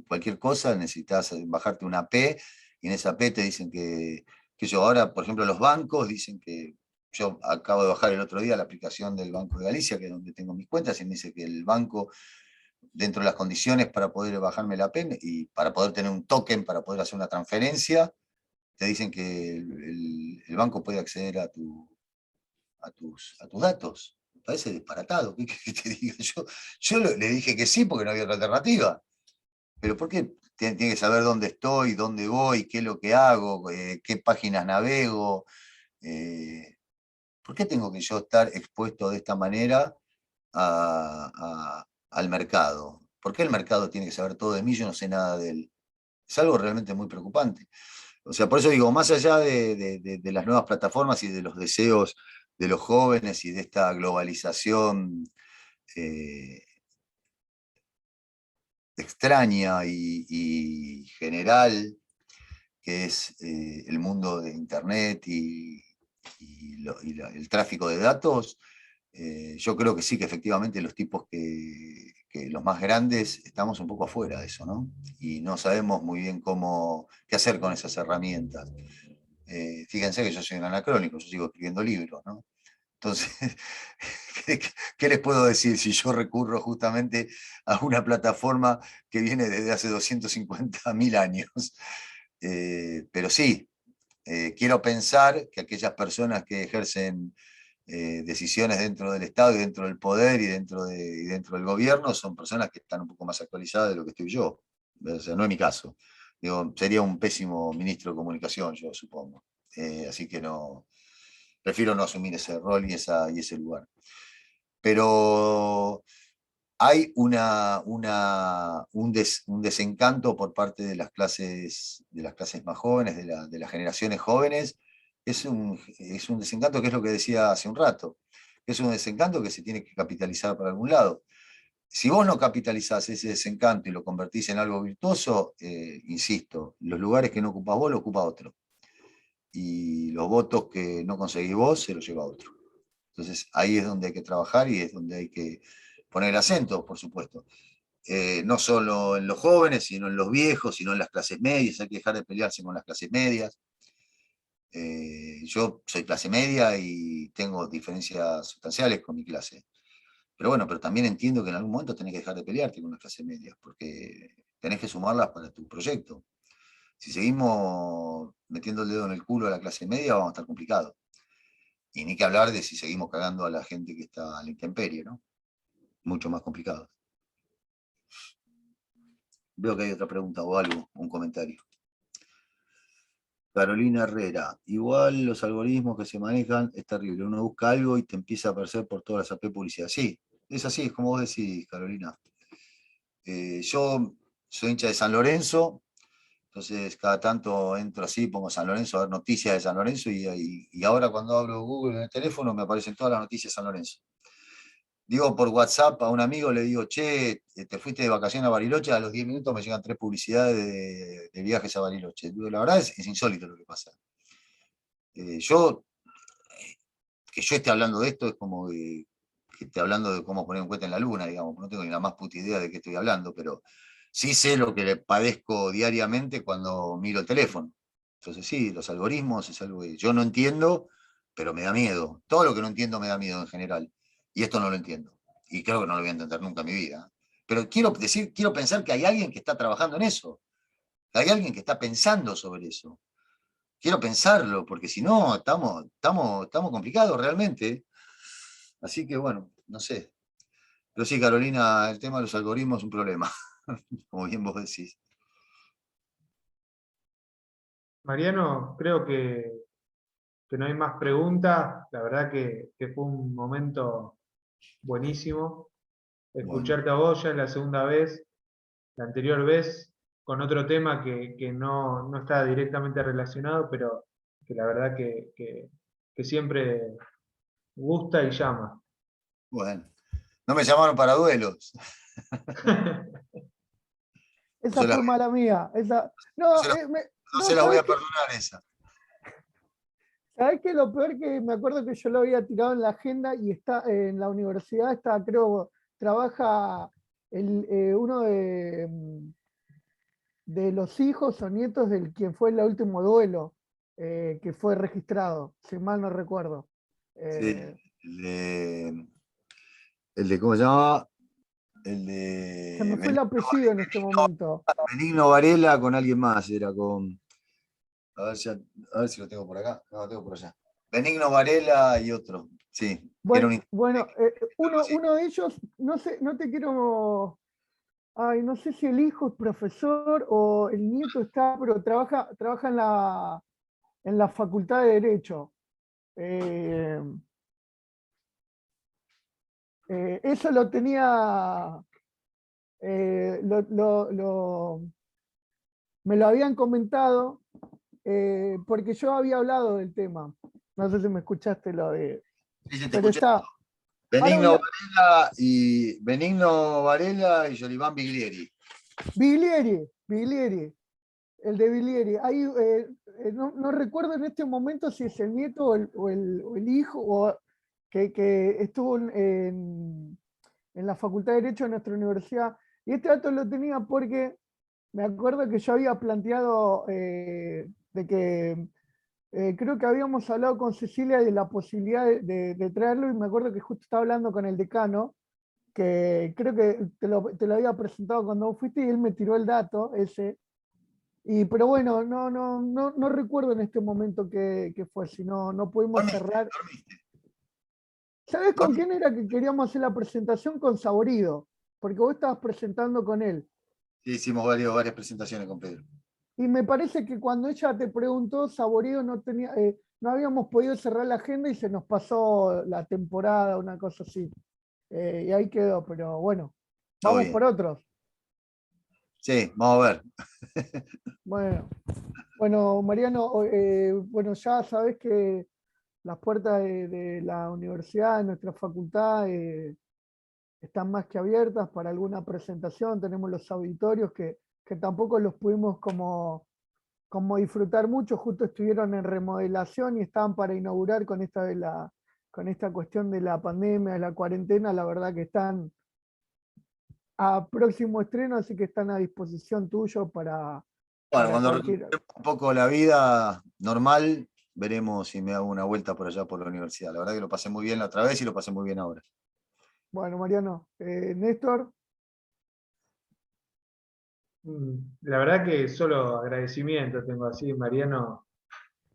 cualquier cosa, necesitas bajarte una P y en esa P te dicen que ahora, por ejemplo, los bancos dicen que yo acabo de bajar el otro día la aplicación del Banco de Galicia, que es donde tengo mis cuentas, y me dice que el banco, dentro de las condiciones para poder bajarme la PEN y para poder tener un token, para poder hacer una transferencia, te dicen que el banco puede acceder a tus datos. Me parece disparatado. ¿Qué querés que te diga? Yo le dije que sí porque no había otra alternativa. Pero ¿por qué tiene que saber dónde estoy, dónde voy, qué es lo que hago, qué páginas navego? ¿Por qué tengo que yo estar expuesto de esta manera al mercado? ¿Por qué el mercado tiene que saber todo de mí? Yo no sé nada de él. Es algo realmente muy preocupante. O sea, por eso digo, más allá de las nuevas plataformas y de los deseos de los jóvenes y de esta globalización extraña y general, que es el mundo de Internet el tráfico de datos, yo creo que sí, que efectivamente los tipos que los más grandes estamos un poco afuera de eso, ¿no? Y no sabemos muy bien qué hacer con esas herramientas. Fíjense que yo soy un anacrónico, yo sigo escribiendo libros, ¿no? Entonces, ¿qué les puedo decir si yo recurro justamente a una plataforma que viene desde hace 250.000 años? Pero sí, quiero pensar que aquellas personas que ejercen decisiones dentro del Estado y dentro del poder y dentro del gobierno son personas que están un poco más actualizadas de lo que estoy yo. O sea, no es mi caso. Digo, sería un pésimo ministro de comunicación, yo supongo. Así que no, prefiero no asumir ese rol y ese lugar. Pero hay un desencanto por parte de las clases más jóvenes, de las generaciones jóvenes. Es un desencanto que es lo que decía hace un rato. Es un desencanto que se tiene que capitalizar por algún lado. Si vos no capitalizás ese desencanto y lo convertís en algo virtuoso, insisto, los lugares que no ocupás vos, lo ocupa otro. Y los votos que no conseguís vos, se los lleva otro. Entonces ahí es donde hay que trabajar y es donde hay que poner el acento, por supuesto. No solo en los jóvenes, sino en los viejos, sino en las clases medias. Hay que dejar de pelearse con las clases medias. Yo soy clase media y tengo diferencias sustanciales con mi clase. Pero bueno, pero también entiendo que en algún momento tenés que dejar de pelearte con las clases medias, porque tenés que sumarlas para tu proyecto. Si seguimos metiendo el dedo en el culo a la clase media, vamos a estar complicados. Y ni que hablar de si seguimos cagando a la gente que está a la intemperie, ¿no? Mucho más complicado. Veo que hay otra pregunta o algo, un comentario. Carolina Herrera, igual los algoritmos que se manejan es terrible. Uno busca algo y te empieza a aparecer por todas las AP publicidad. Sí, es así, es como vos decís, Carolina. Yo soy hincha de San Lorenzo, entonces cada tanto entro así, pongo San Lorenzo a ver noticias de San Lorenzo y ahora cuando abro Google en el teléfono me aparecen todas las noticias de San Lorenzo. Digo por WhatsApp a un amigo, le digo, che, te fuiste de vacaciones a Bariloche, a los 10 minutos me llegan 3 publicidades de viajes a Bariloche. La verdad es insólito lo que pasa. Que yo esté hablando de esto es como que esté hablando de cómo poner un cohete en la luna, digamos. No tengo ni la más puta idea de qué estoy hablando, pero sí sé lo que le padezco diariamente cuando miro el teléfono. Entonces sí, los algoritmos es algo que yo no entiendo, pero me da miedo. Todo lo que no entiendo me da miedo en general. Y esto no lo entiendo. Y creo que no lo voy a entender nunca en mi vida. Pero quiero pensar que hay alguien que está trabajando en eso. Hay alguien que está pensando sobre eso. Quiero pensarlo, porque si no, estamos complicados realmente. Así que bueno, no sé. Pero sí, Carolina, el tema de los algoritmos es un problema, como bien vos decís. Mariano, creo que no hay más preguntas. La verdad que fue un momento buenísimo. Escucharte a vos ya es la segunda vez, la anterior vez con otro tema que no está directamente relacionado, pero que la verdad que siempre gusta y llama. Bueno, no me llamaron para duelos. Esa fue mala mía. No, no se las voy a perdonar esa. ¿Sabés qué? Lo peor que me acuerdo que yo lo había tirado en la agenda y está en la universidad, creo, trabaja uno de los hijos o nietos del quien fue el último duelo que fue registrado, si mal no recuerdo. Sí, el de ¿cómo se llama? El de Se me fue el apellido en este momento. Benigno Varela con alguien más, era con. A ver si lo tengo por acá. No, lo tengo por allá. Benigno Varela y otro. Sí. Bueno, uno de ellos, no sé, no te quiero. Ay, no sé si el hijo es profesor o el nieto está, pero trabaja en la Facultad de Derecho. Eso lo tenía. Me lo habían comentado porque yo había hablado del tema. No sé si me escuchaste lo de. Sí, te pero escuché. está. Benigno Varela y Yoliván Biglieri. Biglieri. El de Bilieri. Ahí, no recuerdo en este momento si es el nieto o el hijo, que estuvo en la Facultad de Derecho de nuestra universidad. Y este dato lo tenía porque me acuerdo que yo había planteado de que creo que habíamos hablado con Cecilia de la posibilidad de traerlo, y me acuerdo que justo estaba hablando con el decano, que creo que te lo había presentado cuando vos fuiste, y él me tiró el dato ese. Pero bueno, no recuerdo en este momento qué fue, si no pudimos cerrar. Dormiste. ¿Sabés con quién era que queríamos hacer la presentación? Con Saborido, porque vos estabas presentando con él. Sí, hicimos varias presentaciones con Pedro. Y me parece que cuando ella te preguntó, Saborido no habíamos podido cerrar la agenda y se nos pasó la temporada, una cosa así. Y ahí quedó, pero bueno, Todo vamos bien. por otros. Sí, vamos a ver. Bueno, Mariano, bueno, ya sabés que las puertas de la universidad, de nuestra facultad, están más que abiertas para alguna presentación. Tenemos los auditorios que tampoco los pudimos como disfrutar mucho, justo estuvieron en remodelación y estaban para inaugurar con con esta cuestión de la pandemia, de la cuarentena. La verdad que están a próximo estreno, así que están a disposición tuyo Bueno, para cuando cualquier... recuperemos un poco la vida normal, veremos si me hago una vuelta por allá por la universidad. La verdad que lo pasé muy bien la otra vez y lo pasé muy bien ahora. Bueno, Mariano, Néstor, La verdad que solo agradecimiento tengo así, Mariano.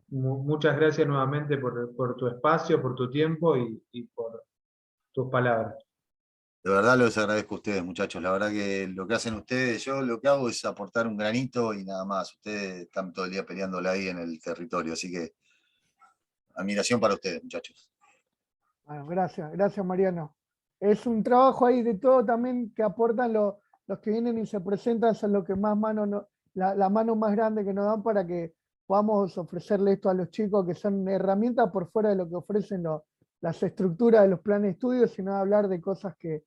Muchas gracias nuevamente por tu espacio, por tu tiempo y por tus palabras. De verdad los agradezco a ustedes, muchachos. La verdad que lo que hacen ustedes, yo lo que hago es aportar un granito y nada más. Ustedes están todo el día peleándola ahí en el territorio, así que admiración para ustedes, muchachos. bueno, gracias Mariano. Es un trabajo ahí de todo también que aportan los que vienen y se presentan, son los que más la mano más grande que nos dan para que podamos ofrecerle esto a los chicos, que son herramientas por fuera de lo que ofrecen las estructuras de los planes de estudio, sino hablar de cosas que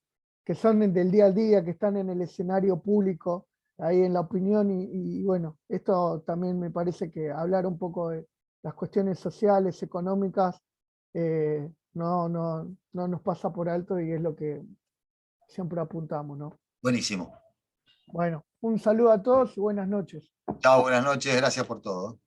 son del día a día, que están en el escenario público, ahí en la opinión, y bueno, esto también me parece que hablar un poco de las cuestiones sociales, económicas, no nos pasa por alto, y es lo que siempre apuntamos, ¿no? Buenísimo. Bueno, un saludo a todos y buenas noches. Chao, buenas noches, gracias por todo.